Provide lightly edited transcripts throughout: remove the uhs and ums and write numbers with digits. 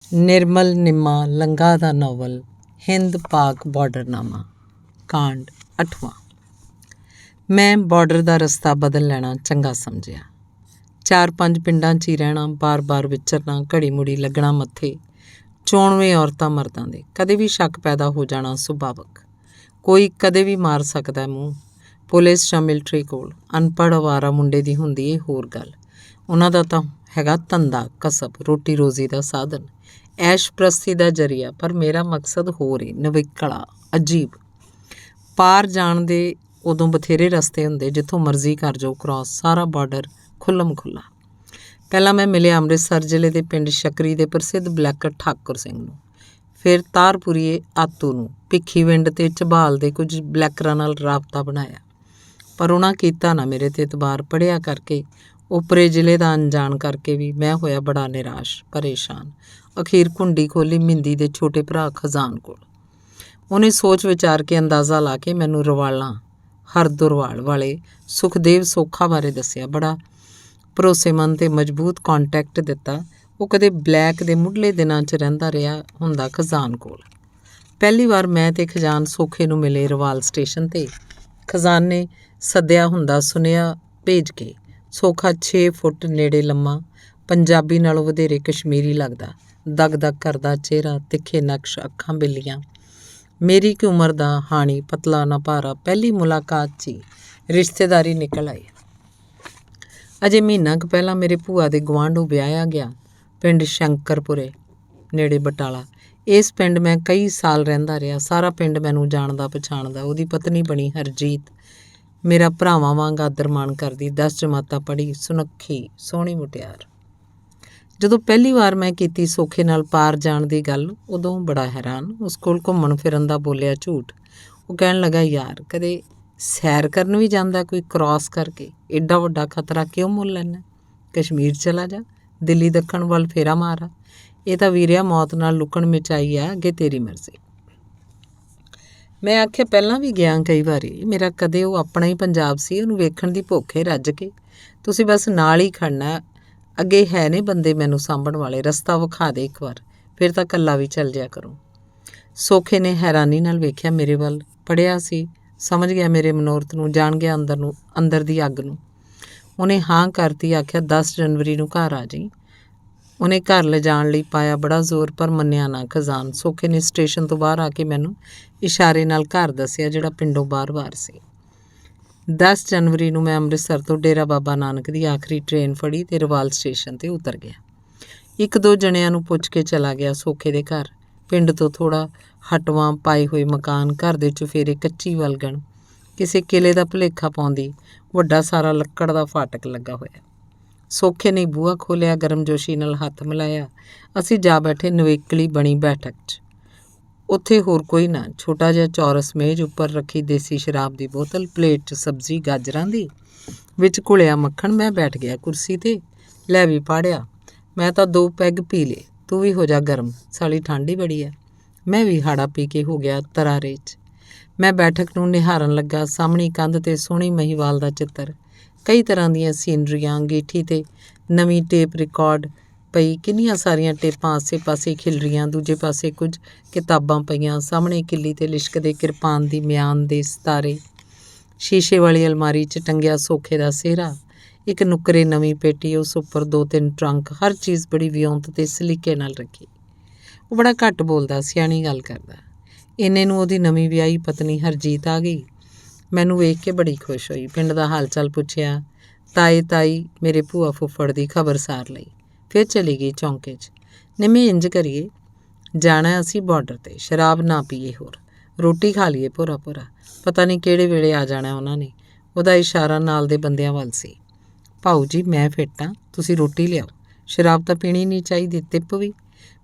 ਨਿਰਮਲ ਨਿੰਮਾ ਲੰਗਾ ਦਾ novel Hind ਪਾਕ ਬਾਰਡਰਨਾਮਾ ਕਾਂਡ 8ਵਾਂ। ਮੈਂ ਬਾਰਡਰ ਦਾ ਰਸਤਾ ਬਦਲ ਲੈਣਾ ਚੰਗਾ ਸਮਝਿਆ। 4-5 ਪਿੰਡਾਂ 'ਚ ਹੀ ਰਹਿਣਾ, ਬਾਰ-ਬਾਰ ਵਿਚਰਨਾ, ਘੜੀ ਮੁੜੀ ਲੱਗਣਾ ਮੱਥੇ, ਚੋਣਵੇਂ ਔਰਤਾਂ ਮਰਦਾਂ ਦੇ, ਕਦੇ ਵੀ ਸ਼ੱਕ ਪੈਦਾ ਹੋ ਜਾਣਾ ਸੁਭਾਵਕ। ਕੋਈ ਕਦੇ ਵੀ ਮਾਰ ਸਕਦਾ ਮੂੰਹ। ਪੁਲਿਸ ਜਾਂ ਮਿਲਟਰੀ ਕੋਲ ਅਨਪੜ੍ਹ ਅਵਾਰਾ ਮੁੰਡੇ ਦੀ ਹੁੰਦੀ ਇਹ ਹੋਰ ਗੱਲ। ਉਹਨਾਂ ਦਾ ਤਾਂ ਹੈਗਾ ਧੰਦਾ, ਕਸਬ, ਰੋਟੀ ਰੋਜ਼ੀ ਦਾ ਸਾਧਨ, ਐਸ਼ ਪ੍ਰਸਤੀ ਦਾ ਜ਼ਰੀਆ। ਪਰ ਮੇਰਾ ਮਕਸਦ ਹੋਰ ਏ, ਨਵਿਕਲਾ, ਅਜੀਬ। ਪਾਰ ਜਾਣ ਦੇ ਉਦੋਂ ਬਥੇਰੇ ਰਸਤੇ ਹੁੰਦੇ, ਜਿੱਥੋਂ ਮਰਜ਼ੀ ਕਰ ਜਾਓ ਕ੍ਰਾਸ, ਸਾਰਾ ਬਾਰਡਰ ਖੁੱਲ੍ਹਮ ਖੁੱਲ੍ਹਾ। ਪਹਿਲਾਂ ਮੈਂ ਮਿਲਿਆ ਅੰਮ੍ਰਿਤਸਰ ਜ਼ਿਲ੍ਹੇ ਦੇ ਪਿੰਡ ਸ਼ਕਰੀ ਦੇ ਪ੍ਰਸਿੱਧ ਬਲੈਕਰ ਠਾਕੁਰ ਸਿੰਘ ਨੂੰ, ਫਿਰ ਤਾਰਪੁਰੀਏ ਆਤੂ ਨੂੰ, ਭਿੱਖੀਵਿੰਡ ਤੇ ਝਬਾਲ ਦੇ ਕੁਝ ਬਲੈਕਰਾਂ ਨਾਲ ਰਾਬਤਾ ਬਣਾਇਆ। ਪਰ ਉਹਨਾਂ ਕੀਤਾ ਨਾ ਮੇਰੇ 'ਤੇ ਇਤਬਾਰ। ਪੜ੍ਹਿਆ ਕਰਕੇ, ਓਪਰੇ ਜ਼ਿਲ੍ਹੇ ਦਾ ਅਣਜਾਣ ਕਰਕੇ ਵੀ ਮੈਂ ਹੋਇਆ ਬੜਾ ਨਿਰਾਸ਼, ਪਰੇਸ਼ਾਨ। ਅਖੀਰ ਘੁੰਡੀ ਖੋਲ੍ਹੀ ਮਿੰਦੀ ਦੇ ਛੋਟੇ ਭਰਾ ਖਜ਼ਾਨ ਕੋਲ। ਉਹਨੇ ਸੋਚ ਵਿਚਾਰ ਕੇ ਅੰਦਾਜ਼ਾ ਲਾ ਕੇ ਮੈਨੂੰ ਰਵਾਲਾਂ ਹਰਦੁਰਵਾਲ ਵਾਲੇ ਸੁਖਦੇਵ ਸੋਖਾ ਬਾਰੇ ਦੱਸਿਆ। ਬੜਾ ਭਰੋਸੇਮੰਦ ਤੇ ਮਜ਼ਬੂਤ ਕਾਂਟੈਕਟ ਦਿੱਤਾ। ਉਹ ਕਦੇ ਬਲੈਕ ਦੇ ਮੁੱਢਲੇ ਦਿਨਾਂ 'ਚ ਰਹਿੰਦਾ ਰਿਹਾ ਹੁੰਦਾ ਖਜ਼ਾਨ ਕੋਲ। ਪਹਿਲੀ ਵਾਰ ਮੈਂ ਤੇ ਖਜ਼ਾਨ ਸੋਖੇ ਨੂੰ ਮਿਲੇ ਰਵਾਲ ਸਟੇਸ਼ਨ 'ਤੇ। ਖਜ਼ਾਨ ਨੇ ਸੱਦਿਆ ਹੁੰਦਾ ਸੁਨੇਹਾ ਭੇਜ ਕੇ। ਸੋਖਾ 6 ਫੁੱਟ ਨੇੜੇ ਲੰਮਾ, ਪੰਜਾਬੀ ਨਾਲੋਂ ਵਧੇਰੇ ਕਸ਼ਮੀਰੀ ਲੱਗਦਾ, ਦਗ-ਦਗ ਕਰਦਾ ਚਿਹਰਾ, ਤਿੱਖੇ ਨਕਸ਼, ਅੱਖਾਂ ਬਿੱਲੀਆਂ। ਮੇਰੀ ਕੀ ਉਮਰ ਦਾ ਹਾਣੀ, ਪਤਲਾ ਨਾ ਭਾਰਾ। ਪਹਿਲੀ ਮੁਲਾਕਾਤ 'ਚ ਹੀ ਰਿਸ਼ਤੇਦਾਰੀ ਨਿਕਲ ਆਈ। ਅਜੇ ਮਹੀਨਾ ਕੁ ਪਹਿਲਾਂ ਮੇਰੇ ਭੂਆ ਦੇ ਗੁਆਂਢੋਂ ਵਿਆਹਿਆ ਗਿਆ, ਪਿੰਡ ਸ਼ੰਕਰਪੁਰੇ ਨੇੜੇ ਬਟਾਲਾ। ਇਸ ਪਿੰਡ ਮੈਂ ਕਈ ਸਾਲ ਰਹਿੰਦਾ ਰਿਹਾ। ਸਾਰਾ ਪਿੰਡ ਮੈਨੂੰ ਜਾਣਦਾ ਪਛਾਣਦਾ। ਉਹਦੀ ਪਤਨੀ ਬਣੀ ਹਰਜੀਤ, ਮੇਰਾ ਭਰਾਵਾਂ ਵਾਂਗ ਆਦਰ ਮਾਣ ਕਰਦੀ, 10 ਜਮਾਤਾਂ ਪੜ੍ਹੀ, ਸੁਨੱਖੀ ਸੋਹਣੀ ਮੁਟਿਆਰ। ਜਦੋਂ ਪਹਿਲੀ ਵਾਰ ਮੈਂ ਕੀਤੀ ਸੋਖੇ ਨਾਲ ਪਾਰ ਜਾਣ ਦੀ ਗੱਲ, ਉਦੋਂ ਬੜਾ ਹੈਰਾਨ। ਉਸ ਕੋਲ ਘੁੰਮਣ ਫਿਰਨ ਦਾ ਬੋਲਿਆ ਝੂਠ। ਉਹ ਕਹਿਣ ਲੱਗਾ, ਯਾਰ ਕਦੇ ਸੈਰ ਕਰਨ ਵੀ ਜਾਂਦਾ ਕੋਈ ਕ੍ਰਾਸ ਕਰਕੇ? ਐਡਾ ਵੱਡਾ ਖਤਰਾ ਕਿਉਂ ਮੁੱਲ ਲੈਣਾ? ਕਸ਼ਮੀਰ ਚਲਾ ਜਾ, ਦਿੱਲੀ ਦੱਖਣ ਵੱਲ ਫੇਰਾ ਮਾਰਾ। ਇਹ ਤਾਂ ਵੀਰਿਆ ਮੌਤ ਨਾਲ ਲੁਕਣ ਮਿਚਾਈ ਆ, ਅੱਗੇ ਤੇਰੀ ਮਰਜ਼ੀ। ਮੈਂ ਆਖਿਆ, ਪਹਿਲਾਂ ਵੀ ਗਿਆ ਕਈ ਵਾਰੀ, ਮੇਰਾ ਕਦੇ ਉਹ ਆਪਣਾ ਹੀ ਪੰਜਾਬ ਸੀ, ਉਹਨੂੰ ਵੇਖਣ ਦੀ ਭੁੱਖ ਏ ਰੱਜ ਕੇ। ਤੁਸੀਂ ਬਸ ਨਾਲ ਹੀ ਖੜਨਾ, ਅੱਗੇ ਹੈ ਨੇ ਬੰਦੇ ਮੈਨੂੰ ਸਾਂਭਣ ਵਾਲੇ। ਰਸਤਾ ਵਿਖਾ ਦੇ ਇੱਕ ਵਾਰ, ਫਿਰ ਤਾਂ ਇਕੱਲਾ ਵੀ ਚੱਲ ਜਿਆ ਕਰੂੰ। ਸੋਖੇ ਨੇ ਹੈਰਾਨੀ ਨਾਲ ਵੇਖਿਆ ਮੇਰੇ ਵੱਲ, ਪੜ੍ਹਿਆ ਸੀ, ਸਮਝ ਗਿਆ ਮੇਰੇ ਮਨੋਰਥ ਨੂੰ, ਜਾਣ ਗਿਆ ਅੰਦਰ ਦੀ ਅੱਗ ਨੂੰ। ਉਹਨੇ ਹਾਂ ਕਰਤੀ। ਆਖਿਆ 10 ਜਨਵਰੀ ਨੂੰ ਘਰ ਆ ਜਾਈਂ। ਉਹਨੇ ਘਰ ਲਿਜਾਣ ਲਈ ਪਾਇਆ ਬੜਾ ਜ਼ੋਰ, ਪਰ ਮੰਨਿਆ ਨਾ ਖਜ਼ਾਨ। ਸੋਖੇ ਨੇ ਸਟੇਸ਼ਨ ਤੋਂ ਬਾਹਰ ਆ ਕੇ ਮੈਨੂੰ ਇਸ਼ਾਰੇ ਨਾਲ ਘਰ ਦੱਸਿਆ, ਜਿਹੜਾ ਪਿੰਡੋਂ ਬਾਰ-ਬਾਰ ਸੀ। 10 ਜਨਵਰੀ ਨੂੰ ਮੈਂ ਅੰਮ੍ਰਿਤਸਰ ਤੋਂ ਡੇਰਾ ਬਾਬਾ ਨਾਨਕ ਦੀ ਆਖਰੀ ਟ੍ਰੇਨ ਫੜੀ ਤੇ ਰਵਾਲ ਸਟੇਸ਼ਨ 'ਤੇ ਉਤਰ ਗਿਆ। 1-2 ਜਣਿਆਂ ਨੂੰ ਪੁੱਛ ਕੇ ਚਲਾ ਗਿਆ ਸੋਖੇ ਦੇ ਘਰ। ਪਿੰਡ ਤੋਂ ਥੋੜ੍ਹਾ ਹਟਵਾਂ ਪਾਏ ਹੋਏ ਮਕਾਨ, ਘਰ ਦੇ ਚੁਫੇਰੇ ਕੱਚੀ ਵਲਗਣ, ਕਿਸੇ ਕਿਲੇ ਦਾ ਭੁਲੇਖਾ ਪਾਉਂਦੀ, ਵੱਡਾ ਸਾਰਾ ਲੱਕੜ ਦਾ ਫਾਟਕ ਲੱਗਾ ਹੋਇਆ। ਸੋਖੇ ਨੇ ਬੂਹਾ ਖੋਲ੍ਹਿਆ, ਗਰਮਜੋਸ਼ੀ ਨਾਲ ਹੱਥ ਮਿਲਾਇਆ। ਅਸੀਂ ਜਾ ਬੈਠੇ ਨਵੇਕਲੀ ਬਣੀ ਬੈਠਕ 'ਚ। ਉੱਥੇ ਹੋਰ ਕੋਈ ਨਾ। ਛੋਟਾ ਜਿਹਾ ਚੌਰਸ ਮੇਜ਼, ਉੱਪਰ ਰੱਖੀ ਦੇਸੀ ਸ਼ਰਾਬ ਦੀ ਬੋਤਲ, ਪਲੇਟ 'ਚ ਸਬਜ਼ੀ ਗਾਜਰਾਂ ਦੀ, ਵਿੱਚ ਘੁਲਿਆ ਮੱਖਣ। ਮੈਂ ਬੈਠ ਗਿਆ ਕੁਰਸੀ 'ਤੇ, ਲੈ ਵੀ ਪਾੜਿਆ। ਮੈਂ ਤਾਂ 2 ਪੈਗ ਪੀ ਲਏ, ਤੂੰ ਵੀ ਹੋ ਜਾ ਗਰਮ, ਸਾਲੀ ਠੰਡ ਹੀ ਬੜੀ ਹੈ। ਮੈਂ ਵੀ ਹਾੜਾ ਪੀ ਕੇ ਹੋ ਗਿਆ ਤਰਾਰੇ 'ਚ। ਮੈਂ ਬੈਠਕ ਨੂੰ ਨਿਹਾਰਨ ਲੱਗਾ। ਸਾਹਮਣੀ ਕੰਧ 'ਤੇ ਸੋਹਣੀ ਮਹੀਵਾਲ ਦਾ ਚਿੱਤਰ, ਕਈ ਤਰ੍ਹਾਂ ਦੀਆਂ ਸੀਨਰੀਆਂ, ਅੰਗੀਠੀ 'ਤੇ ਨਵੀਂ ਟੇਪ ਰਿਕਾਰਡ ਪਈ, ਕਿੰਨੀਆਂ ਸਾਰੀਆਂ ਟੇਪਾਂ ਆਸੇ-ਪਾਸੇ ਖਿਲਰੀਆਂ, ਦੂਜੇ ਪਾਸੇ ਕੁਝ ਕਿਤਾਬਾਂ ਪਈਆਂ। ਸਾਹਮਣੇ ਕਿੱਲੀ 'ਤੇ ਲਿਸ਼ਕਦੇ ਕਿਰਪਾਨ ਦੀ ਮਿਆਨ ਦੇ ਸਿਤਾਰੇ। ਸ਼ੀਸ਼ੇ ਵਾਲੀ ਅਲਮਾਰੀ 'ਚ ਟੰਗਿਆ ਸੋਖੇ ਦਾ ਸਿਹਰਾ, ਇੱਕ ਨੁੱਕਰੇ ਨਵੀਂ ਪੇਟੀ, ਉਸ ਉੱਪਰ 2-3 ਟਰੰਕ, ਹਰ ਚੀਜ਼ ਬੜੀ ਵਿਉਂਤ ਤੇ ਸਲੀਕੇ ਨਾਲ ਰੱਖੀ। ਉਹ ਬੜਾ ਘੱਟ ਬੋਲਦਾ, ਸਿਆਣੀ ਗੱਲ ਕਰਦਾ। ਇੰਨੇ ਨੂੰ ਉਹਦੀ ਨਵੀਂ ਵਿਆਹੀ ਪਤਨੀ ਹਰਜੀਤ ਆ ਗਈ। ਮੈਨੂੰ ਵੇਖ ਕੇ ਬੜੀ ਖੁਸ਼ ਹੋਈ। ਪਿੰਡ ਦਾ ਹਾਲ ਚਾਲ ਪੁੱਛਿਆ, ਤਾਈ ਮੇਰੇ ਭੂਆ ਫੁੱਫੜ ਦੀ ਖਬਰਸਾਰ ਲਈ, ਫਿਰ ਚਲੀ ਗਈ ਚੌਂਕੇ 'ਚ। ਨਿੰਮੇ ਇੰਜ ਕਰੀਏ, ਜਾਣਾ ਅਸੀਂ ਬਾਰਡਰ 'ਤੇ, ਸ਼ਰਾਬ ਨਾ ਪੀਏ, ਹੋਰ ਰੋਟੀ ਖਾ ਲਈਏ ਭੋਰਾ। ਪਤਾ ਨਹੀਂ ਕਿਹੜੇ ਵੇਲੇ ਆ ਜਾਣਾ ਉਹਨਾਂ ਨੇ। ਉਹਦਾ ਇਸ਼ਾਰਾ ਨਾਲ ਦੇ ਬੰਦਿਆਂ ਵੱਲ ਸੀ। ਭਾਊ ਜੀ ਮੈਂ ਫਿੱਟ ਹਾਂ, ਤੁਸੀਂ ਰੋਟੀ ਲਿਆਓ, ਸ਼ਰਾਬ ਤਾਂ ਪੀਣੀ ਨਹੀਂ ਚਾਹੀਦੀ। ਤਿੱਪ ਵੀ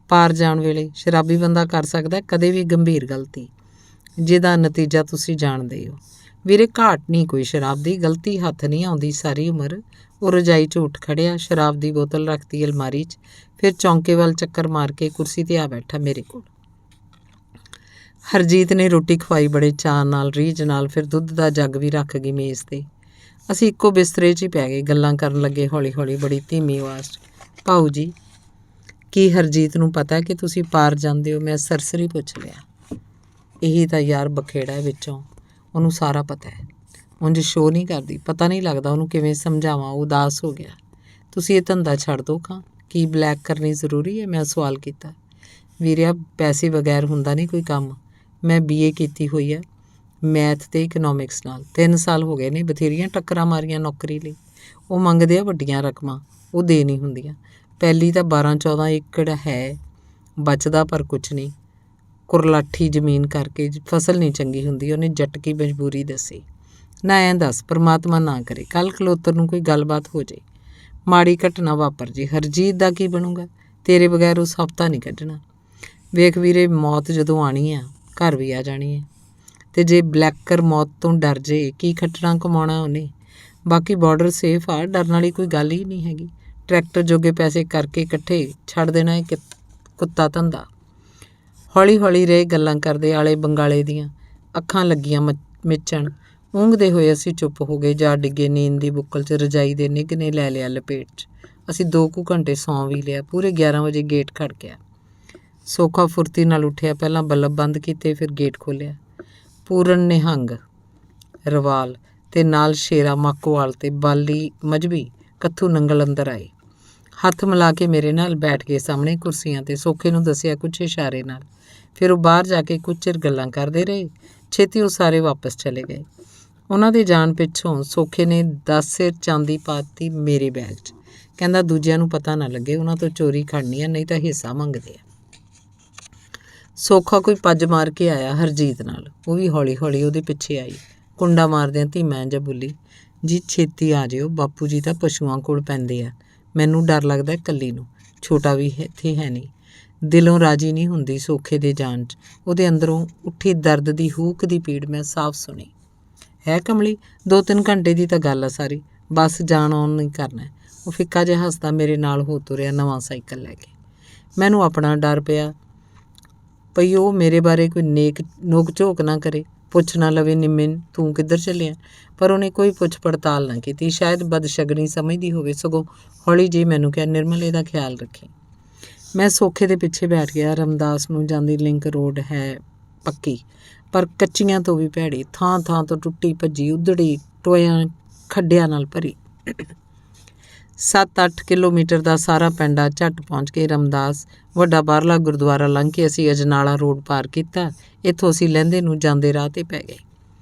ਪਾਰ ਜਾਣ ਵੇਲੇ ਸ਼ਰਾਬੀ ਬੰਦਾ ਕਰ ਸਕਦਾ ਕਦੇ ਵੀ ਗੰਭੀਰ ਗਲਤੀ, ਜਿਹਦਾ ਨਤੀਜਾ ਤੁਸੀਂ ਜਾਣਦੇ ਹੋ। ਵੀਰੇ ਘਾਟ ਨਹੀਂ ਕੋਈ ਸ਼ਰਾਬ ਦੀ, ਗਲਤੀ ਹੱਥ ਨਹੀਂ ਆਉਂਦੀ ਸਾਰੀ ਉਮਰ। ਉਹ ਰਜਾਈ 'ਚ ਉੱਠ ਖੜਿਆ, ਸ਼ਰਾਬ ਦੀ ਬੋਤਲ ਰੱਖਤੀ ਅਲਮਾਰੀ 'ਚ, ਫਿਰ ਚੌਂਕੇ ਵੱਲ ਚੱਕਰ ਮਾਰ ਕੇ ਕੁਰਸੀ 'ਤੇ ਆ ਬੈਠਾ ਮੇਰੇ ਕੋਲ। ਹਰਜੀਤ ਨੇ ਰੋਟੀ ਖਵਾਈ ਬੜੇ ਚਾਅ ਨਾਲ, ਰੀਝ ਨਾਲ, ਫਿਰ ਦੁੱਧ ਦਾ ਜੱਗ ਵੀ ਰੱਖ ਗਈ ਮੇਜ਼ 'ਤੇ। ਅਸੀਂ ਇੱਕੋ ਬਿਸਤਰੇ 'ਚ ਹੀ ਪੈ ਗਏ, ਗੱਲਾਂ ਕਰਨ ਲੱਗੇ ਹੌਲੀ-ਹੌਲੀ, ਬੜੀ ਧੀਮੀ ਆਵਾਜ਼ 'ਚ। ਭਾਊ ਜੀ ਕੀ ਹਰਜੀਤ ਨੂੰ ਪਤਾ ਕਿ ਤੁਸੀਂ ਪਾਰ ਜਾਂਦੇ ਹੋ? ਮੈਂ ਸਰਸਰੀ ਪੁੱਛ ਲਿਆ। ਇਹੀ ਤਾਂ ਯਾਰ ਬਖੇੜਾ ਵਿੱਚੋਂ, ਉਹਨੂੰ ਸਾਰਾ ਪਤਾ ਹੈ। ਉਂਝ ਸ਼ੋਅ ਨਹੀਂ ਕਰਦੀ, ਪਤਾ ਨਹੀਂ ਲੱਗਦਾ ਉਹਨੂੰ ਕਿਵੇਂ ਸਮਝਾਵਾਂ। ਉਹ ਉਦਾਸ ਹੋ ਗਿਆ। ਤੁਸੀਂ ਇਹ ਧੰਦਾ ਛੱਡ ਦਿਓ ਖਾਂ। ਕੀ ਬਲੈਕ ਕਰਨੀ ਜ਼ਰੂਰੀ ਹੈ? ਮੈਂ ਸਵਾਲ ਕੀਤਾ। ਵੀਰਿਆ, ਪੈਸੇ ਬਗੈਰ ਹੁੰਦਾ ਨਹੀਂ ਕੋਈ ਕੰਮ। ਮੈਂ BA ਕੀਤੀ ਹੋਈ ਆ ਮੈਥ ਅਤੇ ਇਕਨੋਮਿਕਸ ਨਾਲ। 3 ਸਾਲ ਹੋ ਗਏ ਨੇ, ਬਥੇਰੀਆਂ ਟੱਕਰਾਂ ਮਾਰੀਆਂ ਨੌਕਰੀ ਲਈ। ਉਹ ਮੰਗਦੇ ਆ ਵੱਡੀਆਂ ਰਕਮਾਂ, ਉਹ ਦੇ ਨਹੀਂ ਹੁੰਦੀਆਂ। ਪਹਿਲੀ ਤਾਂ 12-14 ਏਕੜ ਹੈ, ਬਚਦਾ ਪਰ ਕੁਛ ਨਹੀਂ। ਕੁਰਲਾਠੀ ਜ਼ਮੀਨ ਕਰਕੇ ਫਸਲ ਨਹੀਂ ਚੰਗੀ ਹੁੰਦੀ। ਉਹਨੇ ਜੱਟਕੀ ਮਜਬੂਰੀ ਦੱਸੀ। ਨਾ ਐਂ ਦੱਸ, ਪਰਮਾਤਮਾ ਨਾ ਕਰੇ ਕੱਲ੍ਹ ਕਲੋਤਰ ਨੂੰ ਕੋਈ ਗੱਲਬਾਤ ਹੋ ਜਾਏ, ਮਾੜੀ ਘਟਨਾ ਵਾਪਰ ਜੇ, ਹਰਜੀਤ ਦਾ ਕੀ ਬਣੂਗਾ? ਤੇਰੇ ਬਗੈਰ ਉਸ ਹਫ਼ਤਾ ਨਹੀਂ ਕੱਢਣਾ। ਵੇਖ ਵੀਰੇ, ਮੌਤ ਜਦੋਂ ਆਉਣੀ ਆ, ਘਰ ਵੀ ਆ ਜਾਣੀ ਹੈ। ਅਤੇ ਜੇ ਬਲੈਕਰ ਮੌਤ ਤੋਂ ਡਰ ਜੇ, ਕੀ ਖੱਟਣਾ ਕਮਾਉਣਾ ਉਹਨੇ? ਬਾਕੀ ਬਾਰਡਰ ਸੇਫ ਆ, ਡਰਨ ਵਾਲੀ ਕੋਈ ਗੱਲ ਹੀ ਨਹੀਂ ਹੈਗੀ। ਟਰੈਕਟਰ ਜੋਗੇ ਪੈਸੇ ਕਰਕੇ ਇਕੱਠੇ ਛੱਡ ਦੇਣਾ ਇਹ ਕੁੱਤਾ ਧੰਦਾ। ਹੌਲੀ ਹੌਲੀ ਰਹੇ ਗੱਲਾਂ ਕਰਦੇ। ਆਲੇ ਬੰਗਾਲੇ ਦੀਆਂ ਅੱਖਾਂ ਲੱਗੀਆਂ ਮਿਚਣ। ਊਂਘਦੇ ਹੋਏ ਅਸੀਂ ਚੁੱਪ ਹੋ ਗਏ, ਜਾ ਡਿੱਗੇ ਨੀਂਦ ਦੀ ਬੁੱਕਲ 'ਚ। ਰਜਾਈ ਦੇ ਨਿੱਘ ਨੇ ਲੈ ਲਿਆ ਲਪੇਟ 'ਚ। ਅਸੀਂ 2 ਕੁ ਘੰਟੇ ਸੌਂ ਵੀ ਲਿਆ। ਪੂਰੇ 11 ਵਜੇ ਗੇਟ ਖੜਕਿਆ। ਸੋਖਾ ਫੁਰਤੀ ਨਾਲ ਉੱਠਿਆ, ਪਹਿਲਾਂ ਬੱਲਬ ਬੰਦ ਕੀਤੇ, ਫਿਰ ਗੇਟ ਖੋਲ੍ਹਿਆ। ਪੂਰਨ ਨਿਹੰਗ ਰਵਾਲ ਅਤੇ ਨਾਲ ਸ਼ੇਰਾ ਮਾਕੋਵਾਲ ਅਤੇ ਬਾਲੀ ਮਜਬੀ ਕੱਥੂ ਨੰਗਲ ਅੰਦਰ ਆਏ। ਹੱਥ ਮਿਲਾ ਕੇ ਮੇਰੇ ਨਾਲ ਬੈਠ ਗਏ ਸਾਹਮਣੇ ਕੁਰਸੀਆਂ 'ਤੇ। ਸੋਖੇ ਨੂੰ ਦੱਸਿਆ ਕੁਛ ਇਸ਼ਾਰੇ ਨਾਲ। ਫਿਰ ਉਹ ਬਾਹਰ ਜਾ ਕੇ ਕੁਝ ਚਿਰ ਗੱਲਾਂ ਕਰਦੇ ਰਹੇ। ਛੇਤੀ ਉਹ ਸਾਰੇ ਵਾਪਸ ਚਲੇ ਗਏ। ਉਹਨਾਂ ਦੇ ਜਾਣ ਪਿੱਛੋਂ ਸੋਖੇ ਨੇ 10 ਸਿਰ ਚਾਂਦੀ ਪਾਤੀ ਮੇਰੇ ਬੈਗ 'ਚ। ਕਹਿੰਦਾ ਦੂਜਿਆਂ ਨੂੰ ਪਤਾ ਨਾ ਲੱਗੇ, ਉਹਨਾਂ ਤੋਂ ਚੋਰੀ ਖੜਨੀ ਆ, ਨਹੀਂ ਤਾਂ ਹਿੱਸਾ ਮੰਗਦੇ ਆ। ਸੋਖਾ ਕੋਈ ਪੱਜ ਮਾਰ ਕੇ ਆਇਆ ਹਰਜੀਤ ਨਾਲ। ਉਹ ਵੀ ਹੌਲੀ ਹੌਲੀ ਉਹਦੇ ਪਿੱਛੇ ਆਈ। ਕੁੰਡਾ ਮਾਰਦਿਆਂ ਧੀਮਾ ਜਿਹਾ ਬੋਲੀ, ਜੀ ਛੇਤੀ ਆ ਜਿਓ, ਬਾਪੂ ਜੀ ਤਾਂ ਪਸ਼ੂਆਂ ਕੋਲ ਪੈਂਦੇ ਆ। ਮੈਨੂੰ ਡਰ ਲੱਗਦਾ ਇਕੱਲੀ ਨੂੰ। ਛੋਟਾ ਵੀ ਇੱਥੇ ਹੈ ਨਹੀਂ। ਦਿਲੋਂ ਰਾਜੀ ਨਹੀਂ ਹੁੰਦੀ ਸੋਖੇ ਦੇ ਜਾਣ 'ਚ। ਉਹਦੇ ਅੰਦਰੋਂ ਉੱਠੀ ਦਰਦ ਦੀ ਹੂਕ ਦੀ ਪੀੜ ਮੈਂ ਸਾਫ਼ ਸੁਣੀ। ਹੈ ਕਮਲੀ, 2-3 ਘੰਟੇ ਦੀ ਤਾਂ ਗੱਲ ਆ ਸਾਰੀ, ਬਸ ਜਾਣ ਆਉਣ ਨਹੀਂ ਕਰਨਾ। ਉਹ ਫਿੱਕਾ ਜਿਹਾ ਹੱਸਦਾ ਮੇਰੇ ਨਾਲ ਹੋ ਤੁਰਿਆ ਨਵਾਂ ਸਾਈਕਲ ਲੈ ਕੇ। ਮੈਨੂੰ ਆਪਣਾ ਡਰ ਪਿਆ ਪਈ ਉਹ ਮੇਰੇ ਬਾਰੇ ਕੋਈ ਨੋਕ ਝੋਕ ਨਾ ਕਰੇ, ਪੁੱਛ ਨਾ ਲਵੇ, ਨਿੰਮੇ ਤੂੰ ਕਿੱਧਰ ਚੱਲਿਆ? ਪਰ ਉਹਨੇ ਕੋਈ ਪੁੱਛ ਪੜਤਾਲ ਨਾ ਕੀਤੀ। ਸ਼ਾਇਦ ਬਦਸ਼ਗਨੀ ਸਮਝਦੀ ਹੋਵੇ। ਸਗੋਂ ਹੌਲੀ ਜਿਹੀ ਮੈਨੂੰ ਕਿਹਾ, ਨਿਰਮਲ ਇਹਦਾ ਖਿਆਲ ਰੱਖੀ। ਮੈਂ ਸੋਖੇ ਦੇ ਪਿੱਛੇ ਬੈਠ ਗਿਆ। ਰਮਦਾਸ ਨੂੰ ਜਾਂਦੀ ਲਿੰਕ ਰੋਡ ਹੈ ਪੱਕੀ, ਪਰ ਕੱਚੀਆਂ ਤੋਂ ਵੀ ਭੈੜੀ। ਥਾਂ ਥਾਂ ਤੋਂ ਟੁੱਟੀ ਭੱਜੀ, ਉਧੜੀ, ਟੋਇਆਂ ਖੱਡਿਆਂ ਨਾਲ ਭਰੀ। 7-8 ਕਿਲੋਮੀਟਰ ਦਾ ਸਾਰਾ ਪਿੰਡ ਆ। ਝੱਟ ਪਹੁੰਚ ਕੇ ਰਮਦਾਸ ਵੱਡਾ ਬਾਹਰਲਾ ਗੁਰਦੁਆਰਾ ਲੰਘ ਕੇ ਅਸੀਂ ਅਜਨਾਲਾ ਰੋਡ ਪਾਰ ਕੀਤਾ। ਇੱਥੋਂ ਅਸੀਂ ਲਹਿੰਦੇ ਨੂੰ ਜਾਂਦੇ ਰਾਹ 'ਤੇ ਪੈ ਗਏ।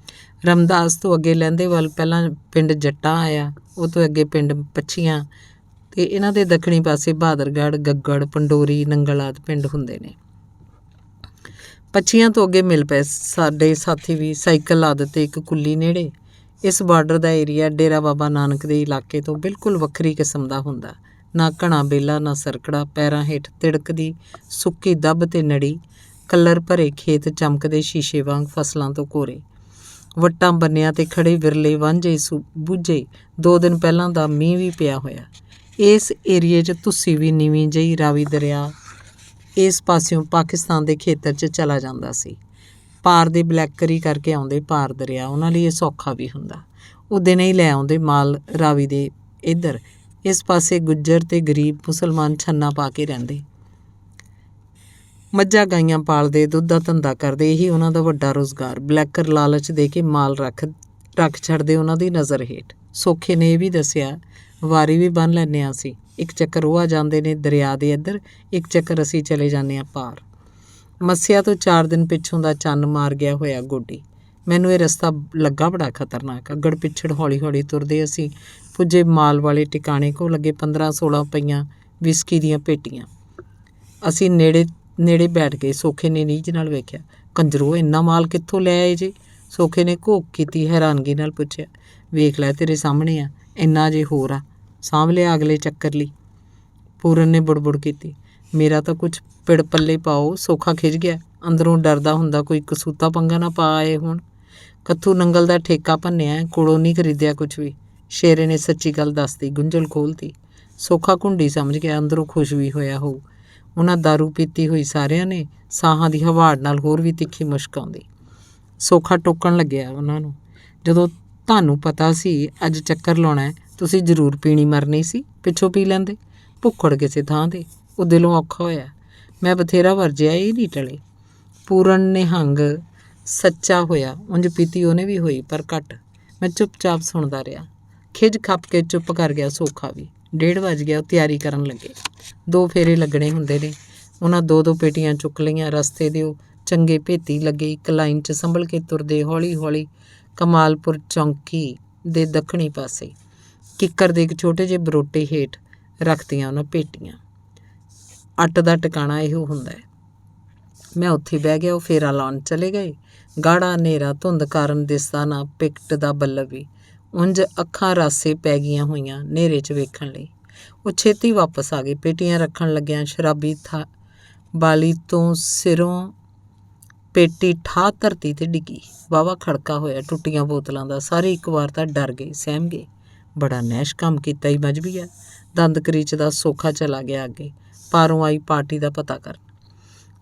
ਰਮਦਾਸ ਤੋਂ ਅੱਗੇ ਲਹਿੰਦੇ ਵੱਲ ਪਹਿਲਾਂ ਪਿੰਡ ਜੱਟਾਂ ਆਇਆ, ਉਹ ਤੋਂ ਅੱਗੇ ਪਿੰਡ ਪੱਛੀਆਂ, ਅਤੇ ਇਹਨਾਂ ਦੇ ਦੱਖਣੀ ਪਾਸੇ ਬਹਾਦਰਗੜ੍ਹ, ਗੱਗੜ, ਪੰਡੋਰੀ, ਨੰਗਲ ਆਦਿ ਪਿੰਡ ਹੁੰਦੇ ਨੇ। ਪੱਛੀਆਂ ਤੋਂ ਅੱਗੇ ਮਿਲ ਪਏ ਸਾਡੇ ਸਾਥੀ ਵੀ। ਸਾਈਕਲ ਆਦਿ 'ਤੇ ਇੱਕ ਕੁੱਲੀ ਨੇੜੇ। ਇਸ ਬਾਰਡਰ ਦਾ ਏਰੀਆ ਡੇਰਾ ਬਾਬਾ ਨਾਨਕ ਦੇ ਇਲਾਕੇ ਤੋਂ ਬਿਲਕੁਲ ਵੱਖਰੀ ਕਿਸਮ ਦਾ ਹੁੰਦਾ। ਨਾ ਘਣਾ ਬੇਲਾ, ਨਾ ਸਰਕੜਾ। ਪੈਰਾਂ ਹੇਠ ਤਿੜਕਦੀ ਸੁੱਕੀ ਦੱਬ ਤੇ ਨੜੀ। ਕਲਰ ਭਰੇ ਖੇਤ ਚਮਕਦੇ ਸ਼ੀਸ਼ੇ ਵਾਂਗ, ਫਸਲਾਂ ਤੋਂ ਕੋਰੇ। ਵੱਟਾਂ ਬੰਨਿਆਂ 'ਤੇ ਖੜੇ ਵਿਰਲੇ ਵਾਂਝੇ ਬੂਝੇ। 2 ਦਿਨ ਪਹਿਲਾਂ ਦਾ ਮੀਂਹ ਵੀ ਪਿਆ ਹੋਇਆ। ਇਸ ਏਰੀਏ 'ਚ ਤੁਸੀਂ ਵੀ ਨੀਵੀਂ ਜਿਹੀ ਰਾਵੀ ਦਰਿਆ ਇਸ ਪਾਸਿਓਂ ਪਾਕਿਸਤਾਨ ਦੇ ਖੇਤਰ 'ਚ ਚਲਾ ਜਾਂਦਾ ਸੀ। ਪਾਰ ਦੇ ਬਲੈਕਰੀ ਕਰਕੇ ਆਉਂਦੇ ਪਾਰ ਦਰਿਆ, ਉਹਨਾਂ ਲਈ ਇਹ ਸੌਖਾ ਵੀ ਹੁੰਦਾ। ਉਹ ਦਿਨੇ ਹੀ ਲੈ ਆਉਂਦੇ ਮਾਲ ਰਾਵੀ ਦੇ ਇੱਧਰ। ਇਸ ਪਾਸੇ ਗੁੱਜਰ ਤੇ ਗਰੀਬ ਮੁਸਲਮਾਨ ਛੰਨਾ ਪਾ ਕੇ ਰਹਿੰਦੇ। ਮੱਝਾਂ ਗਾਈਆਂ ਪਾਲਦੇ, ਦੁੱਧ ਦਾ ਧੰਦਾ ਕਰਦੇ। ਇਹੀ ਉਹਨਾਂ ਦਾ ਵੱਡਾ ਰੁਜ਼ਗਾਰ। ਬਲੈਕਰ ਲਾਲਚ ਦੇ ਕੇ ਮਾਲ ਰੱਖ ਛੱਡਦੇ ਉਹਨਾਂ ਦੀ ਨਜ਼ਰ ਹੇਠ। ਸੋਖੇ ਨੇ ਇਹ ਵੀ ਦੱਸਿਆ, ਵਾਰੀ ਵੀ ਬੰਨ੍ਹ ਲੈਂਦੇ ਹਾਂ ਅਸੀਂ। ਇੱਕ ਚੱਕਰ ਉਹ ਆ ਜਾਂਦੇ ਨੇ ਦਰਿਆ ਦੇ ਇੱਧਰ, ਇੱਕ ਚੱਕਰ ਅਸੀਂ ਚਲੇ ਜਾਂਦੇ ਹਾਂ ਪਾਰ। ਮੱਸਿਆ ਤੋਂ 4 ਦਿਨ ਪਿੱਛੋਂ ਦਾ ਚੰਨ ਮਾਰ ਗਿਆ ਹੋਇਆ ਗੋਡੀ। ਮੈਨੂੰ ਇਹ ਰਸਤਾ ਲੱਗਾ ਬੜਾ ਖਤਰਨਾਕ। ਅੱਗੜ ਪਿੱਛੜ ਹੌਲੀ ਹੌਲੀ ਤੁਰਦੇ ਅਸੀਂ ਪੁੱਜੇ ਮਾਲ ਵਾਲੇ ਟਿਕਾਣੇ ਕੋਲ। ਲੱਗੇ 15-16 ਪਈਆਂ ਵਿਸਕੀ ਦੀਆਂ ਪੇਟੀਆਂ। ਅਸੀਂ ਨੇੜੇ ਬੈਠ ਗਏ। ਸੋਖੇ ਨੇ ਨੀਝ ਨਾਲ ਵੇਖਿਆ। ਕੰਜਰੋ, ਇੰਨਾ ਮਾਲ ਕਿੱਥੋਂ ਲੈ ਆਏ ਜੀ? ਸੋਖੇ ਨੇ ਘੋਕ ਕੀਤੀ, ਹੈਰਾਨਗੀ ਨਾਲ ਪੁੱਛਿਆ। ਵੇਖ ਲੈ, ਤੇਰੇ ਸਾਹਮਣੇ ਆ। ਇੰਨਾ ਜੇ ਹੋਰ ਆ, ਸਾਂਭ ਲਿਆ ਅਗਲੇ ਚੱਕਰ ਲਈ। ਪੂਰਨ ਨੇ ਬੁੜਬੁੜ ਕੀਤੀ। ਮੇਰਾ ਤਾਂ ਕੁਛ ਪਿੜ ਪੱਲੇ ਪਾਓ। ਸੋਖਾ ਖਿੱਚ ਗਿਆ। ਅੰਦਰੋਂ ਡਰਦਾ ਹੁੰਦਾ ਕੋਈ ਕਸੂਤਾ ਪੰਗਾ ਨਾ ਪਾ ਆਏ ਹੋਣ। ਕੱਥੂ ਨੰਗਲ ਦਾ ਠੇਕਾ ਭੰਨਿਆ, ਕੋਲੋਂ ਨਹੀਂ ਖਰੀਦਿਆ ਕੁਛ ਵੀ। ਸ਼ੇਰੇ ਨੇ ਸੱਚੀ ਗੱਲ ਦੱਸਦੀ, ਗੁੰਝਲ ਖੋਲ੍ਹਤੀ। ਸੋਖਾ ਘੁੰਡੀ ਸਮਝ ਗਿਆ, ਅੰਦਰੋਂ ਖੁਸ਼ ਵੀ ਹੋਇਆ ਹੋਊ। ਉਹਨਾਂ ਦਾਰੂ ਪੀਤੀ ਹੋਈ ਸਾਰਿਆਂ ਨੇ। ਸਾਹਾਂ ਦੀ ਹਵਾੜ ਨਾਲ ਹੋਰ ਵੀ ਤਿੱਖੀ ਮੁਸ਼ਕ ਆਉਂਦੀ। ਸੋਖਾ ਟੋਕਣ ਲੱਗਿਆ ਉਹਨਾਂ ਨੂੰ, ਜਦੋਂ ਤੁਹਾਨੂੰ ਪਤਾ ਸੀ ਅੱਜ ਚੱਕਰ ਲਾਉਣਾ, ਤੁਸੀਂ ਜ਼ਰੂਰ ਪੀਣੀ ਮਰਨੀ ਸੀ, ਪਿੱਛੋਂ ਪੀ ਲੈਂਦੇ। ਭੁੱਖੜ ਕਿਸੇ ਥਾਂ 'ਤੇ ਉਹ ਦਿਲੋਂ ਔਖਾ ਹੋਇਆ। ਮੈਂ ਬਥੇਰਾ ਵਰਜਿਆ, ਇਹ ਨਹੀਂ ਟਲੇ। ਪੂਰਨ ਨਿਹੰਗ ਸੱਚਾ ਹੋਇਆ। ਉਂਝ ਪੀਤੀ ਉਹਨੇ ਵੀ ਹੋਈ, ਪਰ ਘੱਟ। ਮੈਂ ਚੁੱਪਚਾਪ ਸੁਣਦਾ ਰਿਹਾ। ਖਿਝ ਖੱਪ ਕੇ ਚੁੱਪ ਕਰ ਗਿਆ ਸੋਖਾ ਵੀ। 1:30 ਵੱਜ ਗਿਆ। ਉਹ ਤਿਆਰੀ ਕਰਨ ਲੱਗੇ। 2 ਫੇਰੇ ਲੱਗਣੇ ਹੁੰਦੇ ਨੇ। ਉਹਨਾਂ 2-2 ਪੇਟੀਆਂ ਚੁੱਕ ਲਈਆਂ। ਰਸਤੇ ਦੇ ਉਹ ਚੰਗੇ ਭੇਤੀ ਲੱਗੇ। ਇੱਕ ਲਾਈਨ 'ਚ ਸੰਭਲ ਕੇ ਤੁਰਦੇ ਹੌਲੀ ਹੌਲੀ ਕਮਾਲਪੁਰ ਚੌਂਕੀ ਦੇ ਦੱਖਣੀ ਪਾਸੇ ਕਿੱਕਰ ਦੇ ਇੱਕ ਛੋਟੇ ਜਿਹੇ ਬਰੋਟੇ ਹੇਠ ਰੱਖਤੀਆਂ ਉਹਨਾਂ ਪੇਟੀਆਂ। ਅੱਟ ਦਾ ਟਿਕਾਣਾ ਇਹੋ ਹੁੰਦਾ ਹੈ। ਮੈਂ ਉੱਥੇ ਬਹਿ ਗਿਆ। ਉਹ ਫੇਰਾ ਲਾਉਣ ਚਲੇ ਗਏ। ਗਾੜਾ ਹਨੇਰਾ, ਧੁੰਦ ਕਾਰਨ ਦਿਸਦਾ ਨਾ ਪਿਕਟ ਦਾ ਬੱਲਬ ਵੀ। ਉਂਝ ਅੱਖਾਂ ਰਾਸੇ ਪੈ ਗਈਆਂ ਹੋਈਆਂ ਹਨੇਰੇ 'ਚ ਵੇਖਣ ਲਈ। ਉਹ ਛੇਤੀ ਵਾਪਸ ਆ ਗਏ। ਪੇਟੀਆਂ ਰੱਖਣ ਲੱਗਿਆਂ ਸ਼ਰਾਬੀ ਬਾਲੀ ਤੋਂ ਸਿਰੋਂ ਪੇਟੀ ਠਾਹ ਧਰਤੀ 'ਤੇ ਡਿੱਗੀ। ਵਾਹਵਾ ਖੜਕਾ ਹੋਇਆ ਟੁੱਟੀਆਂ ਬੋਤਲਾਂ ਦਾ। ਸਾਰੇ ਇੱਕ ਵਾਰ ਤਾਂ ਡਰ ਗਏ, ਸਹਿਮ ਗਏ। ਬੜਾ ਨੈਸ਼ ਕੰਮ ਕੀਤਾ ਹੀ ਮਜ਼ਬੀ ਆ। ਦੰਦ ਕਰੀਚ ਦਾ ਸੋਖਾ ਚਲਾ ਗਿਆ ਅੱਗੇ, ਪਾਰੋਂ ਆਈ ਪਾਰਟੀ ਦਾ ਪਤਾ ਕਰਨ।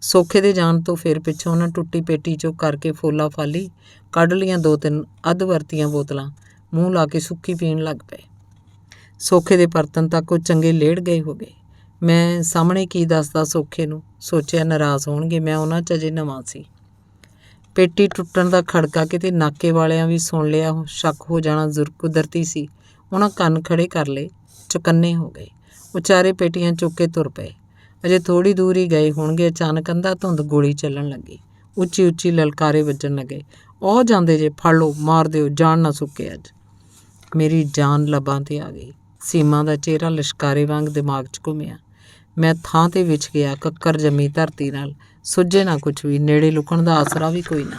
ਸੋਖੇ ਦੇ ਜਾਣ ਤੋਂ ਫਿਰ ਪਿੱਛੋਂ ਉਹਨਾਂ ਟੁੱਟੀ ਪੇਟੀ 'ਚੋਂ ਕਰਕੇ ਫੋਲਾ ਫਾਲੀ ਕੱਢ ਲਈਆਂ 2-3 ਅੱਧ ਵਰਤੀਆਂ ਬੋਤਲਾਂ। ਮੂੰਹ ਲਾ ਕੇ ਸੁੱਕੀ ਪੀਣ ਲੱਗ ਪਏ। ਸੋਖੇ ਦੇ ਪਰਤਣ ਤੱਕ ਉਹ ਚੰਗੇ ਲੇੜ ਗਏ ਹੋ ਗਏ। ਮੈਂ ਸਾਹਮਣੇ ਕੀ ਦੱਸਦਾ ਸੋਖੇ ਨੂੰ। ਸੋਚਿਆ ਨਾਰਾਜ਼ ਹੋਣਗੇ, ਮੈਂ ਉਹਨਾਂ 'ਚ ਅਜੇ ਨਵਾਂ ਸੀ। ਪੇਟੀ ਟੁੱਟਣ ਦਾ ਖੜਕਾ ਕਿਤੇ ਨਾਕੇ ਵਾਲਿਆਂ ਵੀ ਸੁਣ ਲਿਆ, ਸ਼ੱਕ ਹੋ ਜਾਣਾ ਕੁਦਰਤੀ ਸੀ। ਉਹਨਾਂ ਕੰਨ ਖੜੇ ਕਰ ਲਏ, ਚੁਕੰਨੇ ਹੋ ਗਏ। ਉਚਾਰੇ ਪੇਟੀਆਂ ਚੁੱਕ ਕੇ ਤੁਰ ਪਏ। ਅਜੇ ਥੋੜ੍ਹੀ ਦੂਰ ਹੀ ਗਏ ਹੋਣਗੇ, ਅਚਾਨਕ ਅੰਧਾ ਧੁੰਦ ਗੋਲੀ ਚੱਲਣ ਲੱਗੀ। ਉੱਚੀ ਉੱਚੀ ਲਲਕਾਰੇ ਵੱਜਣ ਲੱਗੇ। ਉਹ ਜਾਂਦੇ ਜੇ, ਫੜ ਲਓ, ਮਾਰ ਦਿਓ, ਜਾਨ ਨਾ ਸੁੱਕੇ ਅੱਜ। ਮੇਰੀ ਜਾਨ ਲੱਬਾਂ 'ਤੇ ਆ ਗਈ। ਸੀਮਾ ਦਾ ਚਿਹਰਾ ਲਿਸ਼ਕਾਰੇ ਵਾਂਗ ਦਿਮਾਗ 'ਚ ਘੁੰਮਿਆ। ਮੈਂ ਥਾਂ 'ਤੇ ਵਿਛ ਗਿਆ। ਕੱਕਰ ਜੰਮੀ ਧਰਤੀ ਨਾਲ। ਸੁੱਝੇ ਨਾ ਕੁਛ ਵੀ, ਨੇੜੇ ਲੁਕਣ ਦਾ ਆਸਰਾ ਵੀ ਕੋਈ ਨਾ।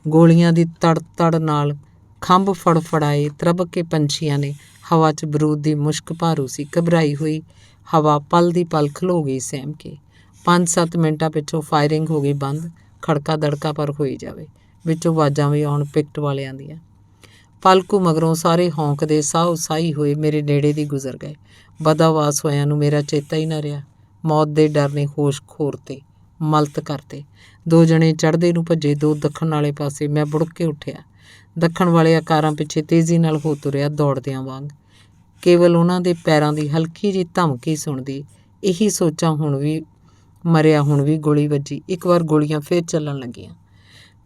ਗੋਲੀਆਂ ਦੀ ਤੜ ਤੜ ਨਾਲ ਖੰਭ ਫੜਫੜਾਏ। ਤਰਬਕ ਕੇ ਪੰਛੀਆਂ ਨੇ। ਹਵਾ 'ਚ ਬਰੂਦ ਦੀ ਮੁਸ਼ਕ ਭਾਰੂ ਸੀ। ਘਬਰਾਈ ਹੋਈ ਹਵਾ ਪਲ ਦੀ ਪਲ ਖਲੋ ਗਈ ਸਹਿਮ ਕੇ। 5-7 ਮਿੰਟਾਂ ਪਿੱਛੋਂ ਫਾਇਰਿੰਗ ਹੋ ਗਈ ਬੰਦ। ਖੜਕਾ ਦੜਕਾ ਪਰ ਹੋਈ ਜਾਵੇ। ਵਿੱਚੋਂ ਆਵਾਜ਼ਾਂ ਵੀ ਆਉਣ ਪਿਕਟ ਵਾਲਿਆਂ ਦੀਆਂ। ਪਲਕੂ ਮਗਰੋਂ ਸਾਰੇ ਹੌਂਕਦੇ ਸਾਹ ਸਾਹੀ ਹੋਏ ਮੇਰੇ ਨੇੜੇ ਦੀ ਗੁਜ਼ਰ ਗਏ। ਬਦਾਵਾਸ ਹੋਇਆਂ ਨੂੰ ਮੇਰਾ ਚੇਤਾ ਹੀ ਨਾ ਰਿਹਾ। ਮੌਤ ਦੇ ਡਰ ਨੇ ਹੋਸ਼ ਖੋਰਤੇ, ਮਲਤ ਕਰਤੇ। 2 ਜਣੇ ਚੜ੍ਹਦੇ ਨੂੰ ਭੱਜੇ, 2 ਦੱਖਣ ਵਾਲੇ ਪਾਸੇ। ਮੈਂ ਬੁੜਕ ਕੇ ਉੱਠਿਆ। ਦੱਖਣ ਵਾਲੇ ਆਕਾਰਾਂ ਪਿੱਛੇ ਤੇਜ਼ੀ ਨਾਲ ਹੋ ਤੁਰਿਆ, ਦੌੜਦਿਆਂ ਵਾਂਗ। ਕੇਵਲ ਉਹਨਾਂ ਦੇ ਪੈਰਾਂ ਦੀ ਹਲਕੀ ਜਿਹੀ ਧਮਕੀ ਸੁਣਦੀ। ਇਹੀ ਸੋਚਾਂ ਹੁਣ ਵੀ ਮਰਿਆ, ਹੁਣ ਵੀ ਗੋਲੀ ਵੱਜੀ। ਇੱਕ ਵਾਰ ਗੋਲੀਆਂ ਫੇਰ ਚੱਲਣ ਲੱਗੀਆਂ।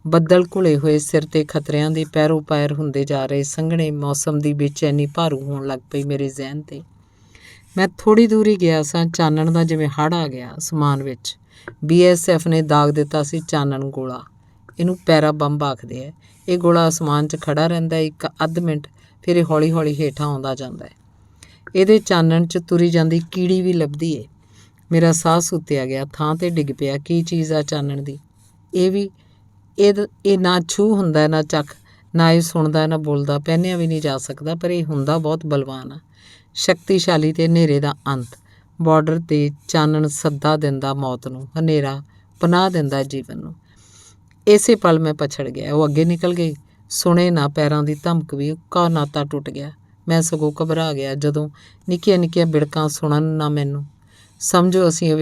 ਬੱਦਲ ਘੁਲੇ ਹੋਏ ਸਿਰ 'ਤੇ ਖਤਰਿਆਂ ਦੇ ਪੈਰੋਂ ਪੈਰ ਹੁੰਦੇ ਜਾ ਰਹੇ। ਸੰਘਣੇ ਮੌਸਮ ਦੀ ਬੇਚੈਨੀ ਭਾਰੂ ਹੋਣ ਲੱਗ ਪਈ ਮੇਰੇ ਜ਼ਿਹਨ 'ਤੇ। ਮੈਂ ਥੋੜ੍ਹੀ ਦੂਰ ਹੀ ਗਿਆ ਸਾਂ। ਚਾਨਣ ਦਾ ਜਿਵੇਂ ਹੜ੍ਹ ਆ ਗਿਆ ਅਸਮਾਨ ਵਿੱਚ। BSF ਨੇ ਦਾਗ ਦਿੱਤਾ ਸੀ ਚਾਨਣ ਗੋਲਾ। ਇਹਨੂੰ ਪੈਰਾ ਬੰਬ ਆਖਦੇ ਹੈ। ਇਹ ਗੋਲਾ ਅਸਮਾਨ 'ਚ ਖੜ੍ਹਾ ਰਹਿੰਦਾ 1 ਅੱਧ ਮਿੰਟ, ਫਿਰ ਇਹ ਹੌਲੀ ਹੌਲੀ ਹੇਠਾਂ ਆਉਂਦਾ ਜਾਂਦਾ ਹੈ। ਇਹਦੇ ਚਾਨਣ 'ਚ ਤੁਰੀ ਜਾਂਦੀ ਕੀੜੀ ਵੀ ਲੱਭਦੀ ਏ। ਮੇਰਾ ਸਾਹ ਸੁੱਤਿਆ ਗਿਆ, ਥਾਂ 'ਤੇ ਡਿੱਗ ਪਿਆ। ਕੀ ਚੀਜ਼ ਆ ਚਾਨਣ ਦੀ? ਇਹ ਨਾ ਛੂਹ ਹੁੰਦਾ, ਨਾ ਚੱਖ, ਨਾ ਇਹ ਸੁਣਦਾ, ਨਾ ਬੋਲਦਾ, ਪਹਿਨਿਆ ਵੀ ਨਹੀਂ ਜਾ ਸਕਦਾ। ਪਰ ਇਹ ਹੁੰਦਾ ਬਹੁਤ ਬਲਵਾਨ ਆ, ਸ਼ਕਤੀਸ਼ਾਲੀ ਤੇ ਹਨੇਰੇ ਦਾ ਅੰਤ। ਬਾਰਡਰ 'ਤੇ ਚਾਨਣ ਸੱਦਾ ਦਿੰਦਾ ਮੌਤ ਨੂੰ, ਹਨੇਰਾ ਪਨਾਹ ਦਿੰਦਾ ਜੀਵਨ ਨੂੰ। ਇਸੇ ਪਲ ਮੈਂ ਪਛੜ ਗਿਆ। ਉਹ ਅੱਗੇ ਨਿਕਲ ਗਏ। ਸੁਣੇ ਨਾ ਪੈਰਾਂ ਦੀ ਧਮਕ ਵੀ। ਉੱਕਾ ਨਾਤਾ ਟੁੱਟ ਗਿਆ। ਮੈਂ ਸਗੋਂ ਘਬਰਾ ਗਿਆ ਜਦੋਂ ਨਿੱਕੀਆਂ ਨਿੱਕੀਆਂ ਬਿੜਕਾਂ ਸੁਣਨ ਨਾ ਮੈਨੂੰ। ਸਮਝੋ ਅਸੀਂ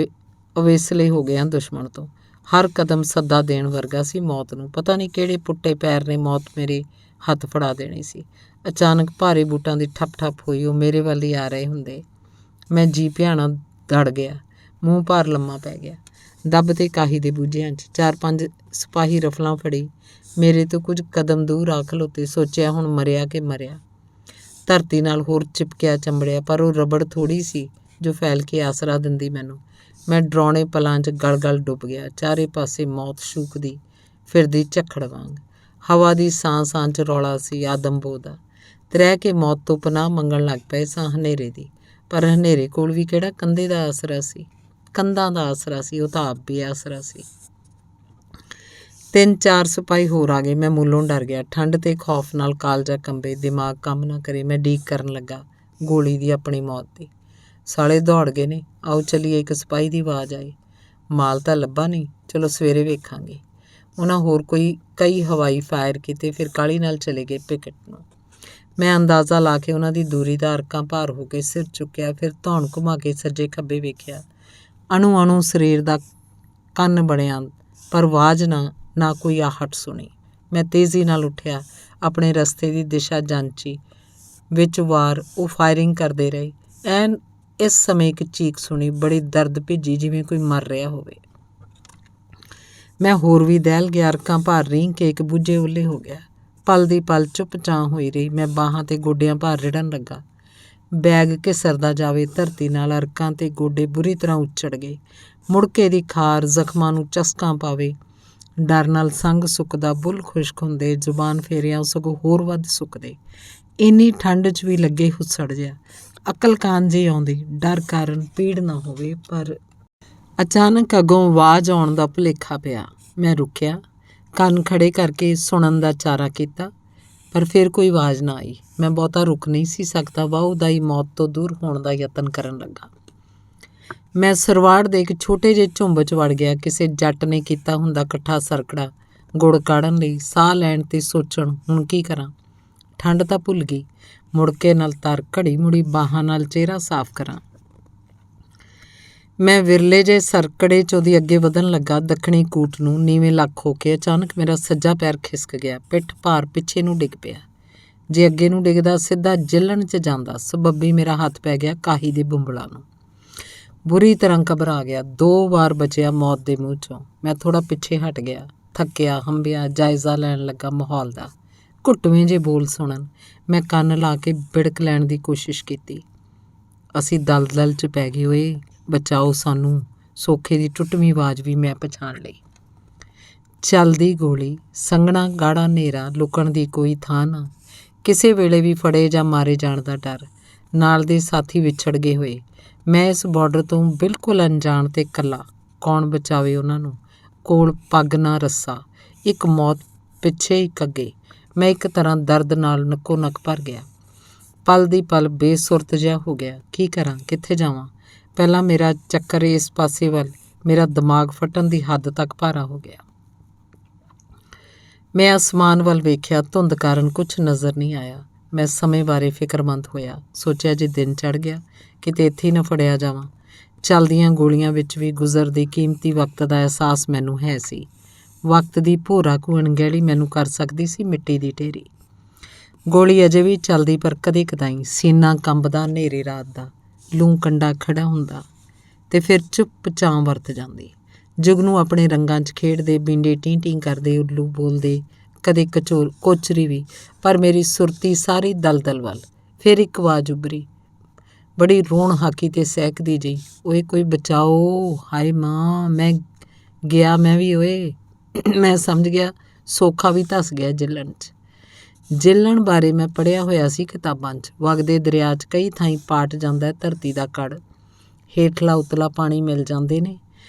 ਅਵੇਸਲੇ ਹੋ ਗਏ ਹਾਂ ਦੁਸ਼ਮਣ ਤੋਂ। ਹਰ ਕਦਮ ਸੱਦਾ ਦੇਣ ਵਰਗਾ ਸੀ ਮੌਤ ਨੂੰ। ਪਤਾ ਨਹੀਂ ਕਿਹੜੇ ਪੁੱਟੇ ਪੈਰ ਨੇ ਮੌਤ ਮੇਰੇ ਹੱਥ ਫੜਾ ਦੇਣੀ ਸੀ। ਅਚਾਨਕ ਭਾਰੇ ਬੂਟਾਂ ਦੀ ਠੱਪ ਠੱਪ ਹੋਈ। ਉਹ ਮੇਰੇ ਵੱਲ ਹੀ ਆ ਰਹੇ ਹੁੰਦੇ। ਮੈਂ ਜੀ ਭਿਆਣਾ ਦੜ ਗਿਆ। ਮੂੰਹ ਭਾਰ ਲੰਮਾ ਪੈ ਗਿਆ। ਦੱਬ ਤੇ ਕਾਹੀ ਦੇ ਬੂਝਿਆਂ 'ਚ 4-5 ਸਿਪਾਹੀ ਰਫਲਾਂ ਫੜੀ ਮੇਰੇ ਤੋਂ ਕੁਝ ਕਦਮ ਦੂਰ ਆ ਖਲੋਤੇ। ਸੋਚਿਆ ਹੁਣ ਮਰਿਆ ਕਿ ਮਰਿਆ। ਧਰਤੀ ਨਾਲ ਹੋਰ ਚਿਪਕਿਆ ਚੰਬੜਿਆ, ਪਰ ਉਹ ਰਬੜ ਥੋੜ੍ਹੀ ਸੀ ਜੋ ਫੈਲ ਕੇ ਆਸਰਾ ਦਿੰਦੀ ਮੈਨੂੰ। ਮੈਂ ਡਰਾਉਣੇ ਪਲਾਂ 'ਚ ਗਲ ਡੁੱਬ ਗਿਆ। ਚਾਰੇ ਪਾਸੇ ਮੌਤ ਸ਼ੂਕਦੀ ਫਿਰਦੀ ਝੱਖੜ ਵਾਂਗ। ਹਵਾ ਦੀ ਸਾਂ 'ਚ ਰੌਲਾ ਸੀ ਆਦਮਬੋ ਦਾ। ਤ੍ਰਹਿ ਕੇ ਮੌਤ ਤੋਂ ਪਨਾਹ ਮੰਗਣ ਲੱਗ ਪਏ ਸਾਂ ਹਨੇਰੇ ਦੀ। ਪਰ ਹਨੇਰੇ ਕੋਲ ਵੀ ਕਿਹੜਾ ਕੰਧਾਂ ਦਾ ਆਸਰਾ ਸੀ। ਉਹ ਤਾਂ ਆਪ ਵੀ ਆਸਰਾ ਸੀ। 3-4 ਸਿਪਾਹੀ ਹੋਰ ਆ ਗਏ। ਮੈਂ ਮੂਲੋਂ ਡਰ ਗਿਆ। ਠੰਡ ਤੇ ਖੌਫ ਨਾਲ ਕਾਲਜਾ ਕੰਬੇ, ਦਿਮਾਗ ਕੰਮ ਨਾ ਕਰੇ। ਮੈਂ ਡੀਕ ਕਰਨ ਲੱਗਾ ਗੋਲੀ ਦੀ, ਆਪਣੀ ਮੌਤ ਦੀ। ਸਾਲੇ ਦੌੜ ਗਏ ਨੇ, ਆਓ ਚੱਲੀਏ, ਇੱਕ ਸਿਪਾਹੀ ਦੀ ਆਵਾਜ਼ ਆਈ। ਮਾਲ ਤਾਂ ਲੱਭਾ ਨਹੀਂ, ਚਲੋ ਸਵੇਰੇ ਵੇਖਾਂਗੇ। ਉਹਨਾਂ ਹੋਰ ਕਈ ਹਵਾਈ ਫਾਇਰ ਕੀਤੇ, ਫਿਰ ਕਾਹਲੀ ਨਾਲ ਚਲੇ ਗਏ ਪਿਕਟ ਨੂੰ। ਮੈਂ ਅੰਦਾਜ਼ਾ ਲਾ ਕੇ ਉਹਨਾਂ ਦੀ ਦੂਰੀ ਦਾ ਅਰਕਾਂ ਭਾਰ ਹੋ ਕੇ ਸਿਰ ਚੁੱਕਿਆ, ਫਿਰ ਧੌਣ ਘੁਮਾ ਕੇ ਸੱਜੇ ਖੱਬੇ ਵੇਖਿਆ। ਅਣੂ ਸਰੀਰ ਦਾ ਕੰਨ ਬਣਿਆ, ਪਰ ਆਵਾਜ਼ ਨਾ ਕੋਈ ਆਹਟ ਸੁਣੀ। ਮੈਂ ਤੇਜ਼ੀ ਨਾਲ ਉੱਠਿਆ, ਆਪਣੇ ਰਸਤੇ ਦੀ ਦਿਸ਼ਾ ਜਾਂਚੀ। ਵਿੱਚ ਵਾਰ ਉਹ ਫਾਇਰਿੰਗ ਕਰਦੇ ਰਹੇ। ਐਨ ਇਸ ਸਮੇਂ ਇੱਕ ਚੀਕ ਸੁਣੀ, ਬੜੀ ਦਰਦ ਭਿੱਜੀ, ਜਿਵੇਂ ਕੋਈ ਮਰ ਰਿਹਾ ਹੋਵੇ। ਮੈਂ ਹੋਰ ਵੀ ਦਹਿਲ ਗਿਆ। ਅਰਕਾਂ ਭਾਰ ਰੀਂਘ ਕੇ ਇੱਕ ਬੁੱਝੇ ਓਹਲੇ ਹੋ ਗਿਆ। ਪਲ ਦੀ ਪਲ ਚੁੱਪ ਚਾਂ ਹੋਈ ਰਹੀ। ਮੈਂ ਬਾਹਾਂ ਤੇ ਗੋਡਿਆਂ ਭਾਰ ਰਿੜਨ ਲੱਗਾ। ਬੈਗ ਘਿਸਰਦਾ ਜਾਵੇ ਧਰਤੀ ਨਾਲ। ਅਰਕਾਂ ਤੇ ਗੋਡੇ ਬੁਰੀ ਤਰ੍ਹਾਂ ਉੱਚੜ ਗਏ। ਮੁੜਕੇ ਦੀ ਖਾਰ ਜ਼ਖਮਾਂ ਨੂੰ ਚਸਕਾਂ ਪਾਵੇ। ਡਰ ਨਾਲ ਸੰਗ ਸੁੱਕਦਾ, ਬੁੱਲ ਖੁਸ਼ਕ ਹੁੰਦੇ, ਜ਼ੁਬਾਨ ਫੇਰਿਆਂ ਸਗੋਂ ਹੋਰ ਵੱਧ ਸੁੱਕਦੇ। ਇੰਨੀ ਠੰਡ 'ਚ ਵੀ ਲੱਗੇ ਹੁੱਸੜ ਜਿਹਾ। ਅਕਲ ਕਾਨ ਜਿਹੀ ਆਉਂਦੀ, ਡਰ ਕਾਰਨ ਪੀੜ ਨਾ ਹੋਵੇ। ਪਰ ਅਚਾਨਕ ਅੱਗੋਂ ਆਵਾਜ਼ ਆਉਣ ਦਾ ਭੁਲੇਖਾ ਪਿਆ। ਮੈਂ ਰੁਕਿਆ, ਕੰਨ ਖੜੇ ਕਰਕੇ ਸੁਣਨ ਦਾ ਚਾਰਾ ਕੀਤਾ, ਪਰ ਫਿਰ ਕੋਈ ਆਵਾਜ਼ ਨਾ ਆਈ। ਮੈਂ ਬਹੁਤਾ ਰੁਕ ਨਹੀਂ ਸੀ ਸਕਦਾ। ਵਾਹੂ ਦਾ ਹੀ ਮੌਤ ਤੋਂ ਦੂਰ ਹੋਣ ਦਾ ਯਤਨ ਕਰਨ ਲੱਗਾ। ਮੈਂ ਸਰਵਾੜ ਦੇ ਇੱਕ ਛੋਟੇ ਜਿਹੇ ਝੁੰਬ 'ਚ ਵੜ ਗਿਆ। ਕਿਸੇ ਜੱਟ ਨੇ ਕੀਤਾ ਹੁੰਦਾ ਇਕੱਠਾ ਸਰਕੜਾ ਗੁੜ ਕਾੜਨ ਲਈ। ਸਾਹ ਲੈਣ ਤੇ ਸੋਚਣ, ਹੁਣ ਕੀ ਕਰਾਂ। ਠੰਡ ਤਾਂ ਭੁੱਲ ਗਈ। ਮੁੜਕੇ ਨਾਲ ਤਰ, ਘੜੀ ਮੁੜੀ ਬਾਹਾਂ ਨਾਲ ਚਿਹਰਾ ਸਾਫ਼ ਕਰਾਂ। ਮੈਂ ਵਿਰਲੇ ਜਿਹੇ ਸਰਕੜੇ 'ਚ ਉਹਦੀ ਅੱਗੇ ਵਧਣ ਲੱਗਾ, ਦੱਖਣੀ ਕੂਟ ਨੂੰ। ਨੀਵੇਂ ਲੱਕ ਹੋ ਕੇ ਅਚਾਨਕ ਮੇਰਾ ਸੱਜਾ ਪੈਰ ਖਿਸਕ ਗਿਆ। ਪਿੱਠ ਭਾਰ ਪਿੱਛੇ ਨੂੰ ਡਿੱਗ ਪਿਆ। ਜੇ ਅੱਗੇ ਨੂੰ ਡਿੱਗਦਾ ਸਿੱਧਾ ਜਿੱਲਣ 'ਚ ਜਾਂਦਾ। ਸਬੱਬੀ ਮੇਰਾ ਹੱਥ ਪੈ ਗਿਆ ਕਾਹੀ ਦੇ ਬੁੰਬਲਾਂ ਨੂੰ। ਬੁਰੀ ਤਰ੍ਹਾਂ ਘਬਰਾ ਗਿਆ। 2 ਵਾਰ ਬਚਿਆ ਮੌਤ ਦੇ ਮੂੰਹ 'ਚੋਂ। ਮੈਂ ਥੋੜ੍ਹਾ ਪਿੱਛੇ ਹਟ ਗਿਆ। ਥੱਕਿਆ ਹੰਭਿਆ ਜਾਇਜ਼ਾ ਲੈਣ ਲੱਗਾ ਮਾਹੌਲ ਦਾ। ਘੁੱਟਵੇਂ ਜੇ ਬੋਲ ਸੁਣਨ। ਮੈਂ ਕੰਨ ਲਾ ਕੇ ਬਿੜਕ ਲੈਣ ਦੀ ਕੋਸ਼ਿਸ਼ ਕੀਤੀ। ਅਸੀਂ ਦਲਦਲ 'ਚ ਪੈ ਗਏ। ਓਏ ਬਚਾਓ ਸਾਨੂੰ। ਸੋਖੇ ਦੀ ਟੁੱਟਵੀਂ ਆਵਾਜ਼ ਵੀ ਮੈਂ ਪਛਾਣ ਲਈ। ਚੱਲਦੀ ਗੋਲੀ, ਸੰਘਣਾ ਗਾੜਾ ਹਨੇਰਾ, ਲੁਕਣ ਦੀ ਕੋਈ ਥਾਂ ਨਾ। ਕਿਸੇ ਵੇਲੇ ਵੀ ਫੜੇ ਜਾਂ ਮਾਰੇ ਜਾਣ ਦਾ ਡਰ। ਨਾਲ ਦੇ ਸਾਥੀ ਵਿਛੜ ਗਏ ਹੋਏ। ਮੈਂ ਇਸ ਬਾਰਡਰ ਤੋਂ ਬਿਲਕੁਲ ਅਣਜਾਣ ਤੇ ਇਕੱਲਾ। ਕੌਣ ਬਚਾਵੇ ਉਹਨਾਂ ਨੂੰ। ਕੋਲ ਪੱਗ ਨਾ ਰੱਸਾ। ਇੱਕ ਮੌਤ ਪਿੱਛੇ ਇੱਕ ਅੱਗੇ। ਮੈਂ ਇੱਕ ਤਰ੍ਹਾਂ ਦਰਦ ਨਾਲ ਨੱਕੋ ਨੱਕ ਭਰ ਗਿਆ। ਪਲ ਦੀ ਪਲ ਬੇਸੁਰਤ ਜਿਹਾ ਹੋ ਗਿਆ। ਕੀ ਕਰਾਂ, ਕਿੱਥੇ ਜਾਵਾਂ। ਪਹਿਲਾਂ ਮੇਰਾ ਚੱਕਰ ਇਸ ਪਾਸੇ ਵੱਲ। ਮੇਰਾ ਦਿਮਾਗ ਫਟਣ ਦੀ ਹੱਦ ਤੱਕ ਭਾਰਾ ਹੋ ਗਿਆ। ਮੈਂ ਅਸਮਾਨ ਵੱਲ ਵੇਖਿਆ। ਧੁੰਦ ਕਾਰਨ ਕੁਝ ਨਜ਼ਰ ਨਹੀਂ ਆਇਆ। ਮੈਂ ਸਮੇਂ ਬਾਰੇ ਫਿਕਰਮੰਦ ਹੋਇਆ। ਸੋਚਿਆ ਜੇ ਦਿਨ ਚੜ੍ਹ ਗਿਆ, ਕਿਤੇ ਇੱਥੇ ਹੀ ਨਾ ਫੜਿਆ ਜਾਵਾਂ। ਚੱਲਦੀਆਂ ਗੋਲੀਆਂ ਵਿੱਚ ਵੀ ਗੁਜ਼ਰਦੇ ਕੀਮਤੀ ਵਕਤ ਦਾ ਅਹਿਸਾਸ ਮੈਨੂੰ ਹੈ ਸੀ। ਵਕਤ ਦੀ ਭੋਰਾ ਕੁ ਅਣਗਹਿਲੀ ਮੈਨੂੰ ਕਰ ਸਕਦੀ ਸੀ ਮਿੱਟੀ ਦੀ ਢੇਰੀ। ਗੋਲੀ ਅਜੇ ਵੀ ਚੱਲਦੀ, ਪਰ ਕਦੇ ਕਦਾਈ ਸੀਨਾ ਕੰਬਦਾ ਹਨੇਰੇ ਰਾਤ ਦਾ। ਲੂੰ ਕੰਡਾ ਖੜਾ ਹੁੰਦਾ ਤੇ ਫਿਰ ਚੁੱਪ ਚਾਂ ਵਰਤ ਜਾਂਦੀ। ਜੁਗਨੂੰ ਆਪਣੇ ਰੰਗਾਂ 'ਚ ਖੇਡਦੇ, ਬੀਂਡੇ ਟੀਂ ਟੀਂ ਕਰਦੇ, ਉੱਲੂ ਬੋਲਦੇ, ਕਦੇ ਕੋਚਰੀ ਵੀ। ਪਰ ਮੇਰੀ ਸੁਰਤੀ ਸਾਰੀ ਦਲਦਲ ਵੱਲ। ਫਿਰ ਇੱਕ ਆਵਾਜ਼ ਉੱਭਰੀ, ਬੜੀ ਰੋਣ ਹਾਕੀ ਤੇ ਸਹਿਕਦੀ ਜਿਹੀ। ਓਏ ਕੋਈ ਬਚਾਓ, ਹਾਏ ਮਾਂ। ਮੈਂ ਗਿਆ, ਮੈਂ ਵੀ। ਓਏ ਮੈਂ ਸਮਝ ਗਿਆ। ਸੋਖਾ ਵੀ ਧੱਸ ਗਿਆ ਜਿੱਲਣ 'ਚ। ਜਿੱਲਣ ਬਾਰੇ ਮੈਂ ਪੜ੍ਹਿਆ ਹੋਇਆ ਸੀ ਕਿਤਾਬਾਂ 'ਚ। ਵਗਦੇ ਦਰਿਆ 'ਚ ਕਈ ਥਾਈਂ ਪਾਟ ਜਾਂਦਾ ਧਰਤੀ ਦਾ ਕੜ। ਹੇਠਲਾ ਉਤਲਾ ਪਾਣੀ ਮਿਲ ਜਾਂਦੇ ਨੇ।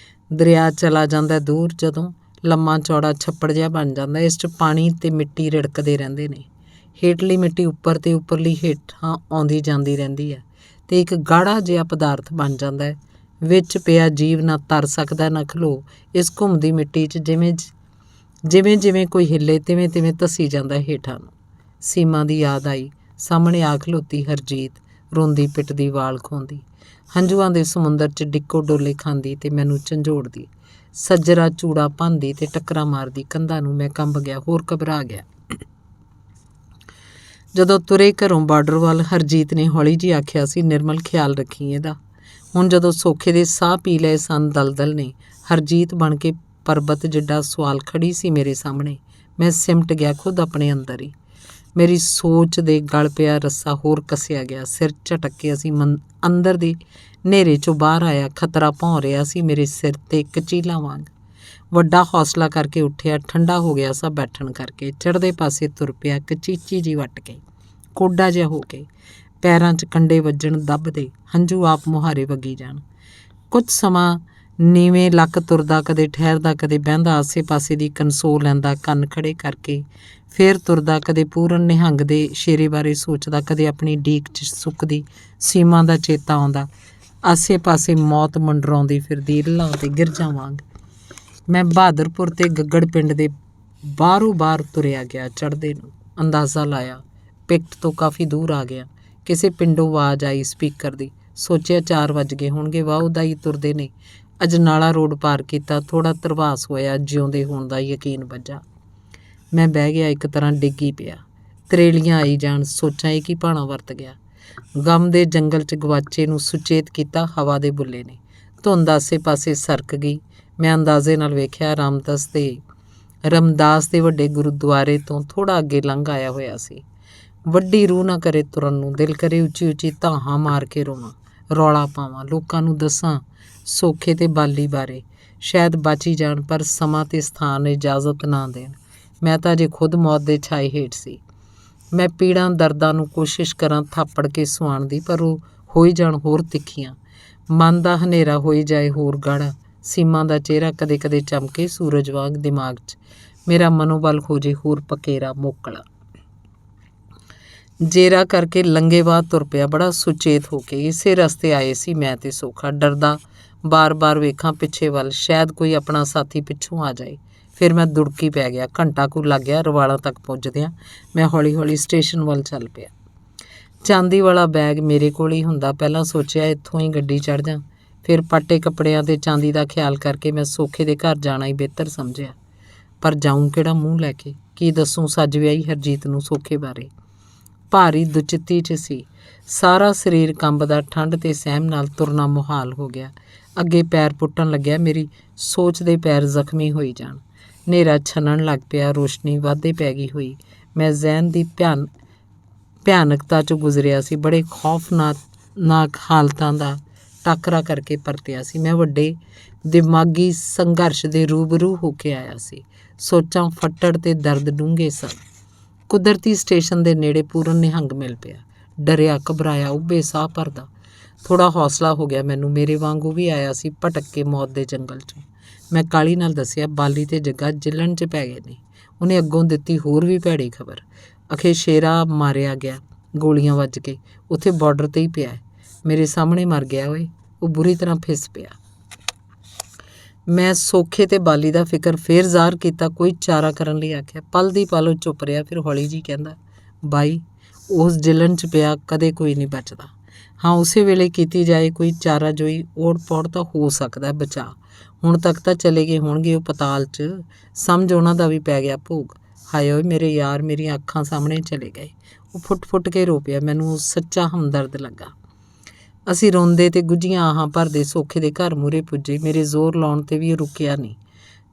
ਦਰਿਆ ਚਲਾ ਜਾਂਦਾ ਦੂਰ। ਜਦੋਂ ਲੰਮਾ ਚੌੜਾ ਛੱਪੜ ਜਿਹਾ ਬਣ ਜਾਂਦਾ, ਇਸ 'ਚ ਪਾਣੀ ਤੇ ਮਿੱਟੀ ਰਿੜਕਦੇ ਰਹਿੰਦੇ ਨੇ। ਹੇਠਲੀ ਮਿੱਟੀ ਉੱਪਰ ਤੇ ਉੱਪਰਲੀ ਹੇਠਾਂ ਆਉਂਦੀ ਜਾਂਦੀ ਰਹਿੰਦੀ ਹੈ ਤੇ ਇੱਕ ਗਾੜਾ ਜਿਹਾ ਪਦਾਰਥ ਬਣ ਜਾਂਦਾ ਹੈ। ਵਿੱਚ ਪਿਆ ਜੀਵ ਨਾ ਤਰ ਸਕਦਾ ਨਾ ਖਲੋ। ਇਸ ਘੁੰਮਦੀ ਮਿੱਟੀ 'ਚ ਜਿਵੇਂ ਜਿਵੇਂ ਕੋਈ ਹਿੱਲੇ, ਤਿਵੇਂ ਤਿਵੇਂ ਧੱਸੀ ਜਾਂਦਾ ਹੇਠਾਂ ਨੂੰ। ਸੀਮਾ ਦੀ ਯਾਦ ਆਈ। ਸਾਹਮਣੇ ਆ ਖਲੋਤੀ ਹਰਜੀਤ, ਰੋਂਦੀ ਪਿੱਟਦੀ, ਵਾਲ ਖੋਂਦੀ, ਹੰਝੂਆਂ ਦੇ ਸਮੁੰਦਰ 'ਚ ਡਿੱਕੋ ਡੋਲੇ ਖਾਂਦੀ ਤੇ ਮੈਨੂੰ ਝੰਜੋੜਦੀ। ਸੱਜਰਾ ਚੂੜਾ ਭੰਨਦੀ ਤੇ ਟੱਕਰਾਂ ਮਾਰਦੀ ਕੰਧਾਂ ਨੂੰ। ਮੈਂ ਕੰਬ ਗਿਆ, ਹੋਰ ਘਬਰਾ ਗਿਆ। ਜਦੋਂ ਤੁਰੇ ਘਰੋਂ ਬਾਰਡਰ ਵੱਲ, ਹਰਜੀਤ ਨੇ ਹੌਲੀ ਜਿਹੀ ਆਖਿਆ ਸੀ, ਨਿਰਮਲ ਖਿਆਲ ਰੱਖੀ ਇਹਦਾ। ਹੁਣ ਜਦੋਂ ਸੋਖੇ ਦੇ ਸਾਹ ਪੀ ਲਏ ਸਨ ਦਲਦਲ ਨੇ, ਹਰਜੀਤ ਬਣ ਕੇ ਪਰਬਤ ਜਿੱਡਾ ਸਵਾਲ ਖੜੀ ਸੀ ਮੇਰੇ ਸਾਹਮਣੇ। ਮੈਂ ਸਿਮਟ ਗਿਆ ਖੁਦ ਆਪਣੇ ਅੰਦਰ ਹੀ। ਮੇਰੀ ਸੋਚ ਦੇ ਗਲ ਪਿਆ ਰੱਸਾ ਹੋਰ ਕੱਸਿਆ ਗਿਆ। ਸਿਰ ਝਟਕ ਕੇ ਅਸੀਂ ਅੰਦਰ ਦੀ ਹਨੇਰੇ 'ਚੋਂ ਬਾਹਰ ਆਇਆ। ਖਤਰਾ ਭੌਂ ਰਿਹਾ ਸੀ ਮੇਰੇ ਸਿਰ 'ਤੇ ਕਚੀਲਾਂ ਵਾਂਗ। ਵੱਡਾ ਹੌਸਲਾ ਕਰਕੇ ਉੱਠਿਆ। ਠੰਡਾ ਹੋ ਗਿਆ ਸਾ ਬੈਠਣ ਕਰਕੇ। ਚੜ੍ਹਦੇ ਪਾਸੇ ਤੁਰ ਪਿਆ, ਕਚੀਚੀ ਜੀ ਵੱਟ ਕੇ, ਕੋਡਾ ਜਿਹਾ ਹੋ ਕੇ। ਪੈਰਾਂ 'ਚ ਕੰਡੇ ਵੱਜਣ ਦੱਬਦੇ, ਹੰਝੂ ਆਪ ਮੁਹਾਰੇ ਵਗੀ ਜਾਣ। ਕੁਝ ਸਮਾਂ ਨੀਵੇਂ ਲੱਕ ਤੁਰਦਾ, ਕਦੇ ਠਹਿਰਦਾ, ਕਦੇ ਬਹਿੰਦਾ, ਆਸੇ ਪਾਸੇ ਦੀ ਕਨਸੋ ਲੈਂਦਾ ਕੰਨ ਖੜੇ ਕਰਕੇ। ਫੇਰ ਤੁਰਦਾ, ਕਦੇ ਪੂਰਨ ਨਿਹੰਗ ਦੇ ਸ਼ੇਰੇ ਬਾਰੇ ਸੋਚਦਾ, ਕਦੇ ਆਪਣੀ ਡੀਕ 'ਚ ਸੁੱਕਦੀ ਸੀਮਾ ਦਾ ਚੇਤਾ ਆਉਂਦਾ। ਆਸੇ ਪਾਸੇ ਮੌਤ ਮੰਡਰਾਉਂਦੀ ਫਿਰਦੀ ਇੱਲਾਂ ਤੇ ਗਿਰਜਾਂ ਵਾਂਗ। ਮੈਂ ਬਹਾਦਰਪੁਰ ਤੇ ਗੱਗੜ ਪਿੰਡ ਦੇ ਬਾਹਰੋਂ ਬਾਹਰ ਤੁਰਿਆ ਗਿਆ। ਚੜ੍ਹਦੇ ਨੂੰ ਅੰਦਾਜ਼ਾ ਲਾਇਆ, ਪਿਕਟ ਤੋਂ ਕਾਫੀ ਦੂਰ ਆ ਗਿਆ। ਕਿਸੇ ਪਿੰਡੋਂ ਆਵਾਜ਼ ਆਈ ਸਪੀਕਰ ਦੀ। ਸੋਚਿਆ 4 ਵੱਜ ਗਏ ਹੋਣਗੇ। ਵਾਹੂ ਦਾ ਹੀ ਤੁਰਦੇ ਨੇ। ਅਜਨਾਲਾ ਰੋਡ ਪਾਰ ਕੀਤਾ। ਥੋੜ੍ਹਾ ਧਰਵਾਸ ਹੋਇਆ। ਜਿਉਂਦੇ ਹੋਣ ਦਾ ਯਕੀਨ ਬੱਝਾ। ਮੈਂ ਬਹਿ ਗਿਆ, ਇੱਕ ਤਰ੍ਹਾਂ ਡਿੱਗੀ ਪਿਆ। ਤਰੇਲੀਆਂ ਆਈ ਜਾਣ। ਸੋਚਾਂ ਇਹ ਕੀ ਭਾਣਾ ਵਰਤ ਗਿਆ। ਗਮ ਦੇ ਜੰਗਲ 'ਚ ਗਵਾਚੇ ਨੂੰ ਸੁਚੇਤ ਕੀਤਾ ਹਵਾ ਦੇ ਬੁੱਲੇ ਨੇ। ਧੁੰਦ ਆਸੇ-ਪਾਸੇ ਸਰਕ ਗਈ। ਮੈਂ ਅੰਦਾਜ਼ੇ ਨਾਲ ਵੇਖਿਆ ਰਮਦਾਸ ਦੇ ਵੱਡੇ ਗੁਰਦੁਆਰੇ ਤੋਂ ਥੋੜ੍ਹਾ ਅੱਗੇ ਲੰਘ ਆਇਆ ਹੋਇਆ ਸੀ। ਵੱਡੀ ਰੂਹ ਨਾ ਕਰੇ ਤੁਰਨ ਨੂੰ, ਦਿਲ ਕਰੇ ਉੱਚੀ-ਉੱਚੀ ਧਾਹਾਂ ਮਾਰ ਕੇ ਰੋਵਾਂ, ਰੌਲਾ ਪਾਵਾਂ, ਲੋਕਾਂ ਨੂੰ ਦੱਸਾਂ ਸੋਖੇ ਤੇ ਬਾਲੀ ਬਾਰੇ। ਸ਼ਾਇਦ ਬਚ ਹੀ ਜਾਣ, ਪਰ ਸਮਾਂ ਤੇ ਸਥਾਨ ਇਜਾਜ਼ਤ ਨਾ ਦੇਣ। ਮੈਂ ਤਾਂ ਅਜੇ ਖੁਦ ਮੌਤ ਦੇ ਛਾਏ ਹੇਠ ਸੀ। ਮੈਂ ਪੀੜਾਂ ਦਰਦਾਂ ਨੂੰ ਕੋਸ਼ਿਸ਼ ਕਰਾਂ ਥਾਪੜ ਕੇ ਸੁਆਉਣ ਦੀ, ਪਰ ਉਹ ਹੋਈ ਜਾਣ ਹੋਰ ਤਿੱਖੀਆਂ। ਮਨ ਦਾ ਹਨੇਰਾ ਹੋਈ ਜਾਏ ਹੋਰ ਗਾੜਾ। ਸੀਮਾ ਦਾ ਚਿਹਰਾ ਕਦੇ-ਕਦੇ ਚਮਕੇ ਸੂਰਜ ਵਾਂਗ ਦਿਮਾਗ 'ਚ। ਮੇਰਾ ਮਨੋਬਲ ਹੋ ਜੇ ਹੋਰ ਪਕੇਰਾ ਮੋਕਲਾ। ਜੇਰਾ ਕਰਕੇ ਲੰਗੇਵਾਹ ਤੁਰ ਪਿਆ, ਬੜਾ ਸੁਚੇਤ ਹੋ ਕੇ। ਇਸੇ ਰਸਤੇ ਆਏ ਸੀ ਮੈਂ ਤੇ ਸੋਖਾ। ਡਰਦਾ ਬਾਰ-ਬਾਰ ਵੇਖਾਂ ਪਿੱਛੇ ਵੱਲ, ਸ਼ਾਇਦ ਕੋਈ ਆਪਣਾ ਸਾਥੀ ਪਿੱਛੋਂ ਆ ਜਾਏ। ਫਿਰ ਮੈਂ ਦੁੜਕੀ ਪੈ ਗਿਆ। ਘੰਟਾ ਕੁ ਲੱਗ ਗਿਆ। ਰਵਾਲਾਂ ਤੱਕ ਪੁੱਜਦਿਆਂ ਮੈਂ ਹੌਲੀ-ਹੌਲੀ ਸਟੇਸ਼ਨ ਵੱਲ ਚੱਲ ਪਿਆ। ਚਾਂਦੀ ਵਾਲਾ ਬੈਗ ਮੇਰੇ ਕੋਲ ਹੀ ਹੁੰਦਾ। ਪਹਿਲਾਂ ਸੋਚਿਆ ਇੱਥੋਂ ਹੀ ਗੱਡੀ ਚੜ੍ਹ ਜਾਂ, ਫਿਰ ਪਾਟੇ ਕੱਪੜਿਆਂ ਤੇ ਚਾਂਦੀ ਦਾ ਖਿਆਲ ਕਰਕੇ ਮੈਂ ਸੋਖੇ ਦੇ ਘਰ ਜਾਣਾ ਹੀ ਬਿਹਤਰ ਸਮਝਿਆ। ਪਰ ਜਾਊਂ ਕਿਹੜਾ ਮੂੰਹ ਲੈ ਕੇ? ਕੀ ਦੱਸੂੰ ਸੱਜ ਵਿਆਹੀ ਹਰਜੀਤ ਨੂੰ ਸੋਖੇ ਬਾਰੇ? ਭਾਰੀ ਦੁਚਿੱਤੀ 'ਚ ਸੀ। ਸਾਰਾ ਸਰੀਰ ਕੰਬਦਾ, ਠੰਡ ਤੇ ਸਹਿਮ ਨਾਲ ਤੁਰਨਾ ਮੁਹਾਲ ਹੋ ਗਿਆ। ਅੱਗੇ ਪੈਰ ਪੁੱਟਣ ਲੱਗਿਆ। ਮੇਰੀ ਸੋਚ ਦੇ ਪੈਰ ਜ਼ਖਮੀ ਹੋਈ ਜਾਣ। ਹਨੇਰਾ ਛਣਨ ਲੱਗ ਪਿਆ। ਰੋਸ਼ਨੀ ਵਾਧੇ ਪੈ ਗਈ ਹੋਈ। ਮੈਂ ਜ਼ਹਿਨ ਦੀ ਭਿਆਨਕਤਾ 'ਚੋਂ ਗੁਜ਼ਰਿਆ ਸੀ। ਬੜੇ ਖੌਫਨਾਕ ਹਾਲਤਾਂ ਦਾ ਟਾਕਰਾ ਕਰਕੇ ਪਰਤਿਆ ਸੀ। ਮੈਂ ਵੱਡੇ ਦਿਮਾਗੀ ਸੰਘਰਸ਼ ਦੇ ਰੂਬਰੂ ਹੋ ਕੇ ਆਇਆ ਸੀ। ਸੋਚਾਂ ਫੱਟੜ ਤੇ ਦਰਦ ਡੂੰਘੇ ਸਨ। ਕੁਦਰਤੀ ਸਟੇਸ਼ਨ ਦੇ ਨੇੜੇ ਪੂਰਨ ਨਿਹੰਗ ਮਿਲ ਪਿਆ। ਡਰਿਆ, ਘਬਰਾਇਆ, ਉੱਭੇ ਸਾਹ ਭਰਦਾ। ਥੋੜ੍ਹਾ ਹੌਸਲਾ ਹੋ ਗਿਆ ਮੈਨੂੰ। ਮੇਰੇ ਵਾਂਗ ਉਹ ਵੀ ਆਇਆ ਸੀ ਭਟਕ ਕੇ ਮੌਤ ਦੇ ਜੰਗਲ 'ਚੋਂ। ਮੈਂ ਕਾਹਲੀ ਨਾਲ ਦੱਸਿਆ, ਬਾਲੀ ਤੇ ਜੱਗਾ ਜਿੱਲਣ 'ਚ ਪੈ ਗਏ ਨੇ। ਉਹਨੇ ਅੱਗੋਂ ਦਿੱਤੀ ਹੋਰ ਵੀ ਭੈੜੀ ਖਬਰ। ਅਖੇ ਸ਼ੇਰਾ ਮਾਰਿਆ ਗਿਆ ਗੋਲੀਆਂ ਵੱਜ ਕੇ। ਉੱਥੇ ਬਾਰਡਰ 'ਤੇ ਹੀ ਪਿਆ ਹੈ। ਮੇਰੇ ਸਾਹਮਣੇ ਮਰ ਗਿਆ ਓਏ। ਉਹ ਬੁਰੀ ਤਰ੍ਹਾਂ ਫਿਸ ਪਿਆ। ਮੈਂ ਸੋਖੇ ਤੇ ਬਾਲੀ ਦਾ ਫਿਕਰ ਫੇਰ ਜ਼ਾਹਰ ਕੀਤਾ, ਕੋਈ ਚਾਰਾ ਕਰਨ ਲਈ ਆਖਿਆ। ਪਲ ਦੀ ਪਲ ਉਹ ਚੁੱਪ ਰਿਹਾ, ਫਿਰ ਹੌਲੀ ਜੀ ਕਹਿੰਦਾ, ਬਾਈ ਉਸ ਜਿਲਣ 'ਚ ਪਿਆ ਕਦੇ ਕੋਈ ਨਹੀਂ ਬਚਦਾ। ਹਾਂ, ਉਸੇ ਵੇਲੇ ਕੀਤੀ ਜਾਏ ਕੋਈ ਚਾਰਾ ਜੋਈ, ਓੜ ਪੌੜ ਤਾਂ ਹੋ ਸਕਦਾ ਬਚਾ। ਹੁਣ ਤੱਕ ਤਾਂ ਚਲੇ ਗਏ ਹੋਣਗੇ ਉਹ ਪਤਾਲ 'ਚ। ਸਮਝ ਉਹਨਾਂ ਦਾ ਵੀ ਪੈ ਗਿਆ ਭੋਗ। ਹਾਏ ਓਏ ਮੇਰੇ ਯਾਰ, ਮੇਰੀਆਂ ਅੱਖਾਂ ਸਾਹਮਣੇ ਚਲੇ ਗਏ। ਉਹ ਫੁੱਟ-ਫੁੱਟ ਕੇ ਰੋ ਪਿਆ। ਮੈਨੂੰ ਸੱਚਾ ਹਮਦਰਦ ਲੱਗਾ। ਅਸੀਂ ਰੋਂਦੇ ਤੇ ਗੁੱਝੀਆਂ ਆਹਾਂ ਭਰਦੇ ਸੋਖੇ ਦੇ ਘਰ ਮੂਹਰੇ ਪੁੱਜੇ। ਮੇਰੇ ਜ਼ੋਰ ਲਾਉਣ 'ਤੇ ਵੀ ਉਹ ਰੁਕਿਆ ਨਹੀਂ।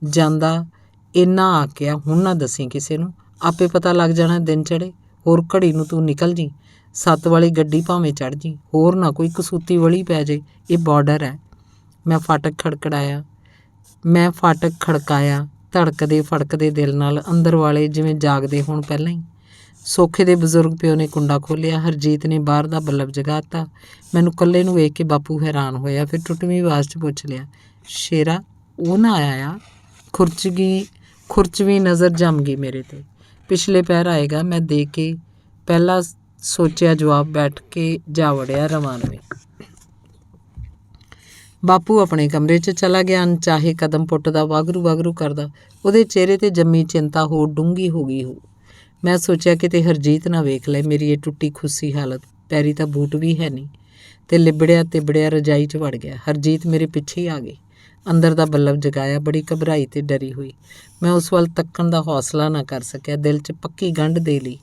ਜਾਂਦਾ ਇੰਨਾ ਆਖਿਆ, ਹੁਣ ਨਾ ਦੱਸੀ ਕਿਸੇ ਨੂੰ, ਆਪੇ ਪਤਾ ਲੱਗ ਜਾਣਾ ਦਿਨ ਚੜ੍ਹੇ। ਹੋਰ ਘੜੀ ਨੂੰ ਤੂੰ ਨਿਕਲ ਜੀ, 7 ਵਾਲੀ ਗੱਡੀ ਭਾਵੇਂ ਚੜ੍ਹ ਜੀ। ਹੋਰ ਨਾ ਕੋਈ ਕਸੂਤੀ ਵਲੀ ਪੈ ਜੇ, ਇਹ ਬਾਰਡਰ ਹੈ। ਮੈਂ ਫਾਟਕ ਖੜਕਾਇਆ, ਧੜਕਦੇ ਫੜਕਦੇ ਦਿਲ ਨਾਲ। ਅੰਦਰ ਵਾਲੇ ਜਿਵੇਂ ਜਾਗਦੇ ਹੋਣ ਪਹਿਲਾਂ ਹੀ। ਸੋਖੇ ਦੇ ਬਜ਼ੁਰਗ ਪਿਓ ਨੇ ਕੁੰਡਾ ਖੋਲ੍ਹਿਆ। ਹਰਜੀਤ ਨੇ ਬਾਹਰ ਦਾ ਬੱਲਬ ਜਗਾਤਾ। ਮੈਨੂੰ ਇਕੱਲੇ ਨੂੰ ਵੇਖ ਕੇ ਬਾਪੂ ਹੈਰਾਨ ਹੋਇਆ। ਫਿਰ ਟੁੱਟਵੀਂ ਆਵਾਜ਼ 'ਚ ਪੁੱਛ ਲਿਆ, ਸ਼ੇਰਾ ਉਹ ਨਾ ਆਇਆ ਆ? ਖੁਰਚਵੀਂ ਨਜ਼ਰ ਜੰਮ ਗਈ ਮੇਰੇ 'ਤੇ। ਪਿਛਲੇ ਪੈਰ ਆਏਗਾ, ਮੈਂ ਦੇ ਕੇ ਪਹਿਲਾਂ ਸੋਚਿਆ ਜਵਾਬ, ਬੈਠ ਕੇ ਜਾ ਵੜਿਆ ਰਵਾਨਵੇਂ। ਬਾਪੂ ਆਪਣੇ ਕਮਰੇ 'ਚ ਚਲਾ ਗਿਆ। ਅਣਚਾਹੇ ਕਦਮ ਪੁੱਟਦਾ, ਵਾਗਰੂ ਕਰਦਾ। ਉਹਦੇ ਚਿਹਰੇ 'ਤੇ ਜੰਮੀ ਚਿੰਤਾ ਹੋਰ ਡੂੰਘੀ ਹੋ ਗਈ ਹੋ। ਮੈਂ ਸੋਚਿਆ ਕਿਤੇ ਹਰਜੀਤ ਨਾ ਵੇਖ ਲੈ ਮੇਰੀ ਇਹ ਟੁੱਟੀ ਖੁੱਸੀ ਹਾਲਤ। ਪੈਰੀ ਤਾਂ ਬੂਟ ਵੀ ਹੈ ਨਹੀਂ, ਤੇ ਲਿਬੜਿਆ ਤਿਬੜਿਆ ਰਜਾਈ 'ਚ ਵੜ ਗਿਆ। ਹਰਜੀਤ ਮੇਰੇ ਪਿੱਛੇ ਹੀ ਆ ਗਈ। ਅੰਦਰ ਦਾ ਬੱਲਬ ਜਗਾਇਆ। ਬੜੀ ਘਬਰਾਈ ਤੇ ਡਰੀ ਹੋਈ ਮੈਂ ਉਸ ਵੱਲ ਤੱਕਣ ਦਾ ਹੌਸਲਾ ਨਾ ਕਰ ਸਕਿਆ। ਦਿਲ 'ਚ ਪੱਕੀ ਗੰਢ ਦੇ ਲਈ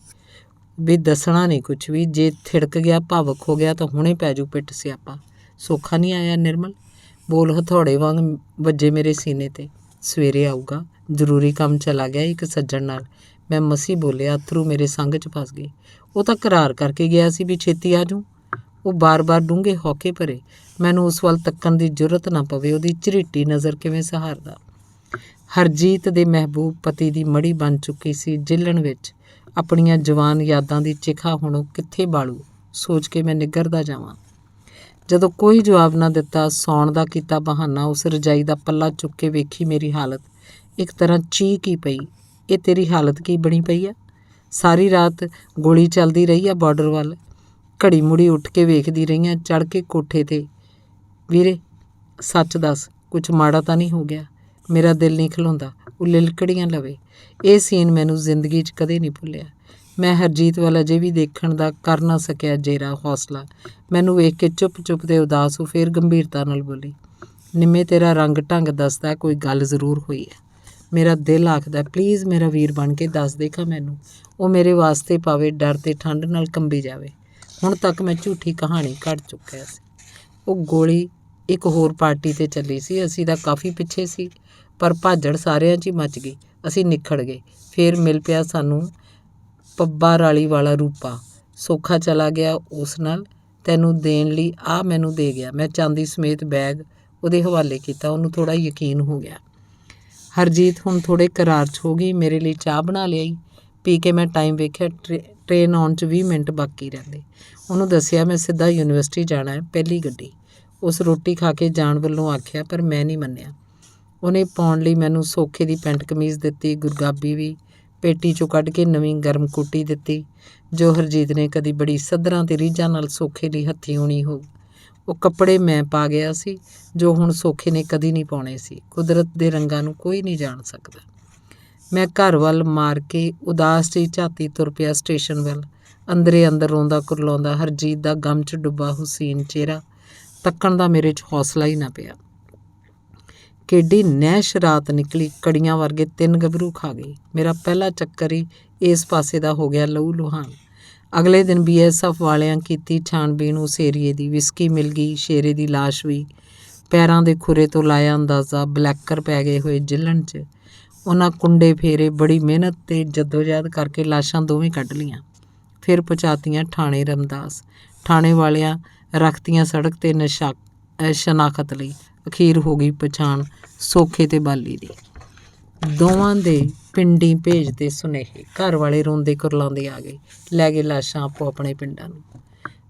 ਵੀ ਦੱਸਣਾ ਨਹੀਂ ਕੁਛ ਵੀ। ਜੇ ਥਿੜਕ ਗਿਆ, ਭਾਵੁਕ ਹੋ ਗਿਆ ਤਾਂ ਹੁਣੇ ਪੈ ਜੂ ਪਿੱਟ ਸਿਆਪਾ। ਸੌਖਾ ਨਹੀਂ ਆਇਆ ਨਿਰਮਲ? ਬੋਲ ਹਥੌੜੇ ਵਾਂਗ ਵੱਜੇ ਮੇਰੇ ਸੀਨੇ 'ਤੇ। ਸਵੇਰੇ ਆਊਗਾ, ਜ਼ਰੂਰੀ ਕੰਮ ਚਲਾ ਗਿਆ ਇੱਕ ਸੱਜਣ ਨਾਲ। ਮੈਂ ਮਸੀਂ ਬੋਲਿਆ। ਅਥਰੂ ਮੇਰੇ ਸੰਗ 'ਚ ਫਸ ਗਏ। ਉਹ ਤਾਂ ਕਰਾਰ ਕਰਕੇ ਗਿਆ ਸੀ ਵੀ ਛੇਤੀ ਆ ਜੂ। ਉਹ ਬਾਰ-ਬਾਰ ਡੂੰਘੇ ਹੌਕੇ ਭਰੇ। ਮੈਨੂੰ ਉਸ ਵੱਲ ਤੱਕਣ ਦੀ ਜੁਰਤ ਨਾ ਪਵੇ। ਉਹਦੀ ਝਰੀਟੀ ਨਜ਼ਰ ਕਿਵੇਂ ਸਹਾਰਦਾ। ਹਰਜੀਤ ਦੇ ਮਹਿਬੂਬ ਪਤੀ ਦੀ ਮੜੀ ਬਣ ਚੁੱਕੀ ਸੀ ਜਿੱਲਣ ਵਿੱਚ। ਆਪਣੀਆਂ ਜਵਾਨ ਯਾਦਾਂ ਦੀ ਚਿਖਾ ਹੁਣ ਉਹ ਕਿੱਥੇ ਬਾਲੂ, ਸੋਚ ਕੇ ਮੈਂ ਨਿੱਘਰਦਾ ਜਾਵਾਂ। ਜਦੋਂ ਕੋਈ ਜਵਾਬ ਨਾ ਦਿੱਤਾ, ਸੌਣ ਦਾ ਕੀਤਾ ਬਹਾਨਾ। ਉਸ ਰਜਾਈ ਦਾ ਪੱਲਾ ਚੁੱਕ ਕੇ ਵੇਖੀ ਮੇਰੀ ਹਾਲਤ। ਇੱਕ ਤਰ੍ਹਾਂ ਚੀਕ ਹੀ ਪਈ, ਇਹ ਤੇਰੀ ਹਾਲਤ ਕੀ ਬਣੀ ਪਈ ਆ? ਸਾਰੀ ਰਾਤ ਗੋਲੀ ਚੱਲਦੀ ਰਹੀ ਆ ਬਾਰਡਰ ਵੱਲ। ਘੜੀ ਮੁੜੀ ਉੱਠ ਕੇ ਵੇਖਦੀ ਰਹੀਆਂ ਚੜ੍ਹ ਕੇ ਕੋਠੇ 'ਤੇ। ਵੀਰੇ ਸੱਚ ਦੱਸ, ਕੁਛ ਮਾੜਾ ਤਾਂ ਨਹੀਂ ਹੋ ਗਿਆ? ਮੇਰਾ ਦਿਲ ਨਹੀਂ ਖਲੋਂਦਾ। ਉਹ ਲਿਲਕੜੀਆਂ ਲਵੇ। ਇਹ ਸੀਨ ਮੈਨੂੰ ਜ਼ਿੰਦਗੀ 'ਚ ਕਦੇ ਨਹੀਂ ਭੁੱਲਿਆ। ਮੈਂ ਹਰਜੀਤ ਵੱਲ ਅਜੇ ਵੀ ਦੇਖਣ ਦਾ ਕਰ ਨਾ ਸਕਿਆ ਜੇਰਾ ਹੌਸਲਾ। ਮੈਨੂੰ ਵੇਖ ਕੇ ਚੁੱਪ ਤੇ ਉਦਾਸ ਹੋ ਫੇਰ ਗੰਭੀਰਤਾ ਨਾਲ ਬੋਲੀ, ਨਿੰਮੇ ਤੇਰਾ ਰੰਗ ਢੰਗ ਦੱਸਦਾ ਕੋਈ ਗੱਲ ਜ਼ਰੂਰ ਹੋਈ ਹੈ। ਮੇਰਾ ਦਿਲ ਆਖਦਾ ਪਲੀਜ਼ ਮੇਰਾ ਵੀਰ ਬਣ ਕੇ ਦੱਸ ਦੇਖਾ ਮੈਨੂੰ। ਉਹ ਮੇਰੇ ਵਾਸਤੇ ਪਾਵੇ, ਡਰ ਤੇ ਠੰਡ ਨਾਲ ਕੰਬੀ ਜਾਵੇ। ਹੁਣ ਤੱਕ ਮੈਂ ਝੂਠੀ ਕਹਾਣੀ ਘੜ ਚੁੱਕਿਆ ਸੀ। ਉਹ ਗੋਲੀ ਇੱਕ ਹੋਰ ਪਾਰਟੀ 'ਤੇ ਚੱਲੀ ਸੀ। ਅਸੀਂ ਤਾਂ ਕਾਫੀ ਪਿੱਛੇ ਸੀ, ਪਰ ਭਾਜੜ ਸਾਰਿਆਂ 'ਚ ਹੀ ਮਚ ਗਈ। ਅਸੀਂ ਨਿਖੜ ਗਏ। ਫੇਰ ਮਿਲ ਪਿਆ ਸਾਨੂੰ ਪੱਬਾ ਰਾਲੀ ਵਾਲਾ ਰੂਪਾ। ਸੌਖਾ ਚਲਾ ਗਿਆ ਉਸ ਨਾਲ। ਤੈਨੂੰ ਦੇਣ ਲਈ ਆਹ ਮੈਨੂੰ ਦੇ ਗਿਆ। ਮੈਂ ਚਾਂਦੀ ਸਮੇਤ ਬੈਗ ਉਹਦੇ ਹਵਾਲੇ ਕੀਤਾ। ਉਹਨੂੰ ਥੋੜ੍ਹਾ ਯਕੀਨ ਹੋ ਗਿਆ। ਹਰਜੀਤ ਹੁਣ ਥੋੜ੍ਹੇ ਕਰਾਰ 'ਚ ਹੋ ਗਈ। ਮੇਰੇ ਲਈ ਚਾਹ ਬਣਾ ਲਿਆਈ। ਪੀ ਕੇ ਮੈਂ ਟਾਈਮ ਵੇਖਿਆ। ਟ੍ਰੇਨ ਆਉਣ 'ਚ 20 ਮਿੰਟ ਬਾਕੀ ਰਹਿੰਦੇ। ਉਹਨੂੰ ਦੱਸਿਆ ਮੈਂ ਸਿੱਧਾ ਯੂਨੀਵਰਸਿਟੀ ਜਾਣਾ ਹੈ, ਪਹਿਲੀ ਗੱਡੀ। ਉਸ ਰੋਟੀ ਖਾ ਕੇ ਜਾਣ ਵੱਲੋਂ ਆਖਿਆ, ਪਰ ਮੈਂ ਨਹੀਂ ਮੰਨਿਆ। ਉਹਨੇ ਪਾਉਣ ਲਈ ਮੈਨੂੰ ਸੌਖੇ ਦੀ ਪੈਂਟ ਕਮੀਜ਼ ਦਿੱਤੀ, ਗੁਰਗਾਬੀ ਵੀ ਪੇਟੀ 'ਚੋਂ ਕੱਢ ਕੇ ਨਵੀਂ ਗਰਮ ਕੋਟੀ ਦਿੱਤੀ, ਜੋ ਹਰਜੀਤ ਨੇ ਕਦੀ ਬੜੀ ਸੱਧਰਾਂ ਤੇ ਰੀਝਾਂ ਨਾਲ ਸੌਖੇ ਲਈ ਹੱਥੀਂ ਉਣੀ ਹੋ। ਉਹ ਕੱਪੜੇ ਮੈਂ ਪਾ ਗਿਆ ਸੀ, ਜੋ ਹੁਣ ਸੌਖੇ ਨੇ ਕਦੀ ਨਹੀਂ ਪਾਉਣੇ ਸੀ। ਕੁਦਰਤ ਦੇ ਰੰਗਾਂ ਨੂੰ ਕੋਈ ਨਹੀਂ ਜਾਣ ਸਕਦਾ। ਮੈਂ ਘਰ ਵੱਲ ਮਾਰ ਕੇ ਉਦਾਸ ਜਿਹੀ ਝਾਤੀ ਤੁਰ ਪਿਆ ਸਟੇਸ਼ਨ ਵੱਲ। ਅੰਦਰੇ ਅੰਦਰ ਰੋਂਦਾ ਕੁਰਲਾਉਂਦਾ ਹਰਜੀਤ ਦਾ ਗਮ 'ਚ ਡੁੱਬਾ ਹੁਸੀਨ ਚਿਹਰਾ ਤੱਕਣ ਦਾ ਮੇਰੇ 'ਚ ਹੌਸਲਾ ਹੀ ਨਾ ਪਿਆ। ਕਿੱਡੀ ਨਹਿਸ਼ ਰਾਤ ਨਿਕਲੀ। ਕੜੀਆਂ ਵਰਗੇ 3 ਗੱਭਰੂ ਖਾ ਗਈ। ਮੇਰਾ ਪਹਿਲਾ ਚੱਕਰ ਹੀ ਇਸ ਪਾਸੇ ਦਾ ਹੋ ਗਿਆ ਲਹੂ ਲੁਹਾਨ। ਅਗਲੇ ਦਿਨ BSF ਵਾਲਿਆਂ ਕੀਤੀ ਛਾਣਬੀਣ ਉਸ ਏਰੀਏ ਦੀ। ਵਿਸਕੀ ਮਿਲ ਗਈ, ਸ਼ੇਰੇ ਦੀ ਲਾਸ਼ ਵੀ। ਪੈਰਾਂ ਦੇ ਖੁਰੇ ਤੋਂ ਲਾਇਆ ਅੰਦਾਜ਼ਾ ਬਲੈਕਰ ਪੈ ਗਏ ਹੋਏ ਜਿਲਣ 'ਚ। ਉਹਨਾਂ ਕੁੰਡੇ ਫੇਰੇ, ਬੜੀ ਮਿਹਨਤ ਤੇ ਜਦੋਜਹਿਦ ਕਰਕੇ ਲਾਸ਼ਾਂ ਦੋਵੇਂ ਕੱਢ ਲਈਆਂ। ਫਿਰ ਪਹੁੰਚਾਤੀਆਂ ਥਾਣੇ ਰਮਦਾਸ। ਥਾਣੇ ਵਾਲਿਆਂ ਰੱਖਤੀਆਂ ਸੜਕ 'ਤੇ ਸ਼ਨਾਖਤ ਲਈ। ਅਖੀਰ ਹੋ ਗਈ ਪਛਾਣ ਸੌਖੇ ਤੇ ਬਾਲੀ ਦੀ। ਦੋਵਾਂ ਦੇ ਪਿੰਡੀ ਭੇਜਦੇ ਸੁਨੇਹੇ। ਘਰ ਵਾਲੇ ਰੋਂਦੇ ਕੁਰਲਾਉਂਦੇ ਆ ਗਏ, ਲੈ ਗਏ ਲਾਸ਼ਾਂ ਆਪੋ ਆਪਣੇ ਪਿੰਡਾਂ ਨੂੰ।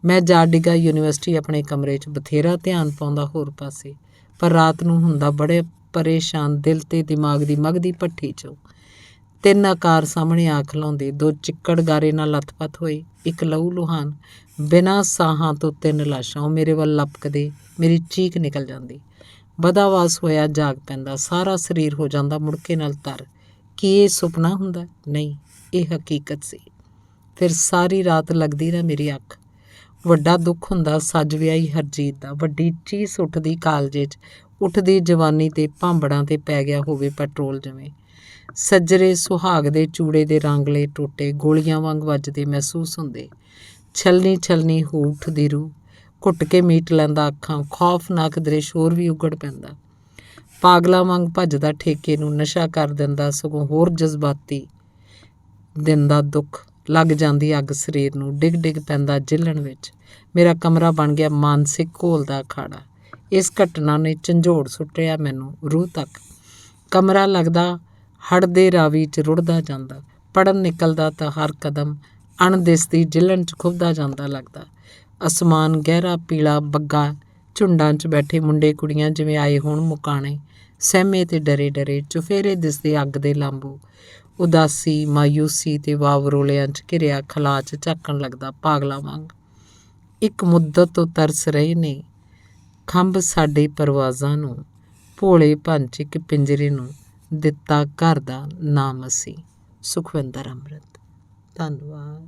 ਮੈਂ ਜਾ ਡਿੱਗਾ ਯੂਨੀਵਰਸਿਟੀ ਆਪਣੇ ਕਮਰੇ 'ਚ, ਬਥੇਰਾ ਧਿਆਨ ਪਾਉਂਦਾ ਹੋਰ ਪਾਸੇ, ਪਰ ਰਾਤ ਨੂੰ ਹੁੰਦਾ ਬੜੇ ਪਰੇਸ਼ਾਨ ਦਿਲ ਤੇ ਦਿਮਾਗ ਦੀ ਮਗਦੀ ਭੱਠੀ 'ਚੋਂ। 3 ਆਕਾਰ ਸਾਹਮਣੇ ਆ ਖਲਾਉਂਦੇ। 2 ਚਿੱਕੜ ਗਾਰੇ ਨਾਲ ਲੱਥਪੱਥ ਹੋਏ, ਇੱਕ ਲਹੂ ਲੁਹਾਨ ਬਿਨਾਂ ਸਾਹਾਂ ਤੋਂ 3 ਲਾਸ਼ਾਂ। ਉਹ ਮੇਰੇ ਵੱਲ ਲਪਕਦੇ, ਮੇਰੀ ਚੀਕ ਨਿਕਲ ਜਾਂਦੀ। ਬਦਾਵਾਸ ਹੋਇਆ ਜਾਗ ਪੈਂਦਾ, ਸਾਰਾ ਸਰੀਰ ਹੋ ਜਾਂਦਾ ਮੁੜਕੇ ਨਾਲ ਤਰ। ਕੀ ਇਹ ਸੁਪਨਾ ਹੁੰਦਾ? ਨਹੀਂ, ਇਹ ਹਕੀਕਤ ਸੀ। ਫਿਰ ਸਾਰੀ ਰਾਤ ਲੱਗਦੀ ਨਾ ਮੇਰੀ ਅੱਖ। ਵੱਡਾ ਦੁੱਖ ਹੁੰਦਾ ਸੱਜ ਵਿਆਹੀ ਹਰਜੀਤ ਦਾ। ਵੱਡੀ ਚੀਸ ਉੱਠਦੀ ਕਾਲਜੇ 'ਚ, ਉੱਠਦੀ ਜਵਾਨੀ ਤੇ ਭਾਂਬੜਾਂ ਤੇ ਪੈ ਗਿਆ ਹੋਵੇ ਪੈਟਰੋਲ ਜਿਵੇਂ। ਸੱਜਰੇ ਸੁਹਾਗ ਦੇ ਚੂੜੇ ਦੇ ਰਾਂਗਲੇ ਟੋਟੇ ਗੋਲੀਆਂ ਵਾਂਗ ਵੱਜਦੇ ਮਹਿਸੂਸ ਹੁੰਦੇ। ਛਲਨੀ ਛਲਨੀ ਹੋ ਉੱਠਦੀ ਰੂਹ। ਘੁੱਟ ਕੇ ਮੀਟ ਲੈਂਦਾ ਅੱਖਾਂ। ਖੌਫਨਾਕ ਦ੍ਰਿਸ਼ ਹੋਰ ਵੀ ਉਗੜ ਪੈਂਦਾ। ਪਾਗਲਾਂ ਵਾਂਗ ਭੱਜਦਾ ਠੇਕੇ ਨੂੰ ਨਸ਼ਾ ਕਰ ਦਿੰਦਾ, ਸਗੋਂ ਹੋਰ ਜਜ਼ਬਾਤੀ ਦਿੰਦਾ ਦੁੱਖ। ਲੱਗ ਜਾਂਦੀ ਅੱਗ ਸਰੀਰ ਨੂੰ, ਡਿੱਗ ਡਿੱਗ ਪੈਂਦਾ ਜਿਲਣ ਵਿੱਚ। ਮੇਰਾ ਕਮਰਾ ਬਣ ਗਿਆ ਮਾਨਸਿਕ ਘੋਲ ਦਾ ਅਖਾੜਾ। ਇਸ ਘਟਨਾ ਨੇ ਝੰਜੋੜ ਸੁੱਟਿਆ ਮੈਨੂੰ ਰੂਹ ਤੱਕ। ਕਮਰਾ ਲੱਗਦਾ ਹੜ੍ਹ ਦੇ ਰਾਵੀ 'ਚ ਰੁੜਦਾ ਜਾਂਦਾ। ਪੜ੍ਹਨ ਨਿਕਲਦਾ ਤਾਂ ਹਰ ਕਦਮ ਅਣਦਿਸਦੀ ਜਿਲਣ 'ਚ ਖੁੱਭਦਾ ਜਾਂਦਾ ਲੱਗਦਾ। ਅਸਮਾਨ ਗਹਿਰਾ ਪੀਲਾ ਬੱਗਾ, ਝੁੰਡਾਂ 'ਚ ਬੈਠੇ ਮੁੰਡੇ ਕੁੜੀਆਂ ਜਿਵੇਂ ਆਏ ਹੋਣ ਮੁਕਾਣੇ, ਸਹਿਮੇ ਤੇ ਡਰੇ ਡਰੇ। ਚੁਫੇਰੇ ਦਿਸਦੇ ਅੱਗ ਦੇ ਲਾਂਬੂ। ਉਦਾਸੀ, ਮਾਯੂਸੀ ਤੇ ਵਾਵਰੋਲਿਆਂ 'ਚ ਘਿਰਿਆ ਖਲਾਅ 'ਚ ਝਾਕਣ ਲੱਗਦਾ ਪਾਗਲਾਂ ਵਾਂਗ। ਇੱਕ ਮੁੱਦਤ ਤੋਂ ਤਰਸ ਰਹੇ ਨੇ ਖੰਭ ਸਾਡੇ ਪਰਵਾਜ਼ਾਂ ਨੂੰ, ਭੋਲੇ ਪੰਚ ਇੱਕ ਪਿੰਜਰੇ ਨੂੰ ਦਿੱਤਾ ਘਰ ਦਾ ਨਾਮ ਅਸੀਂ। ਸੁਖਵਿੰਦਰ ਅੰਮ੍ਰਿਤ। ਧੰਨਵਾਦ।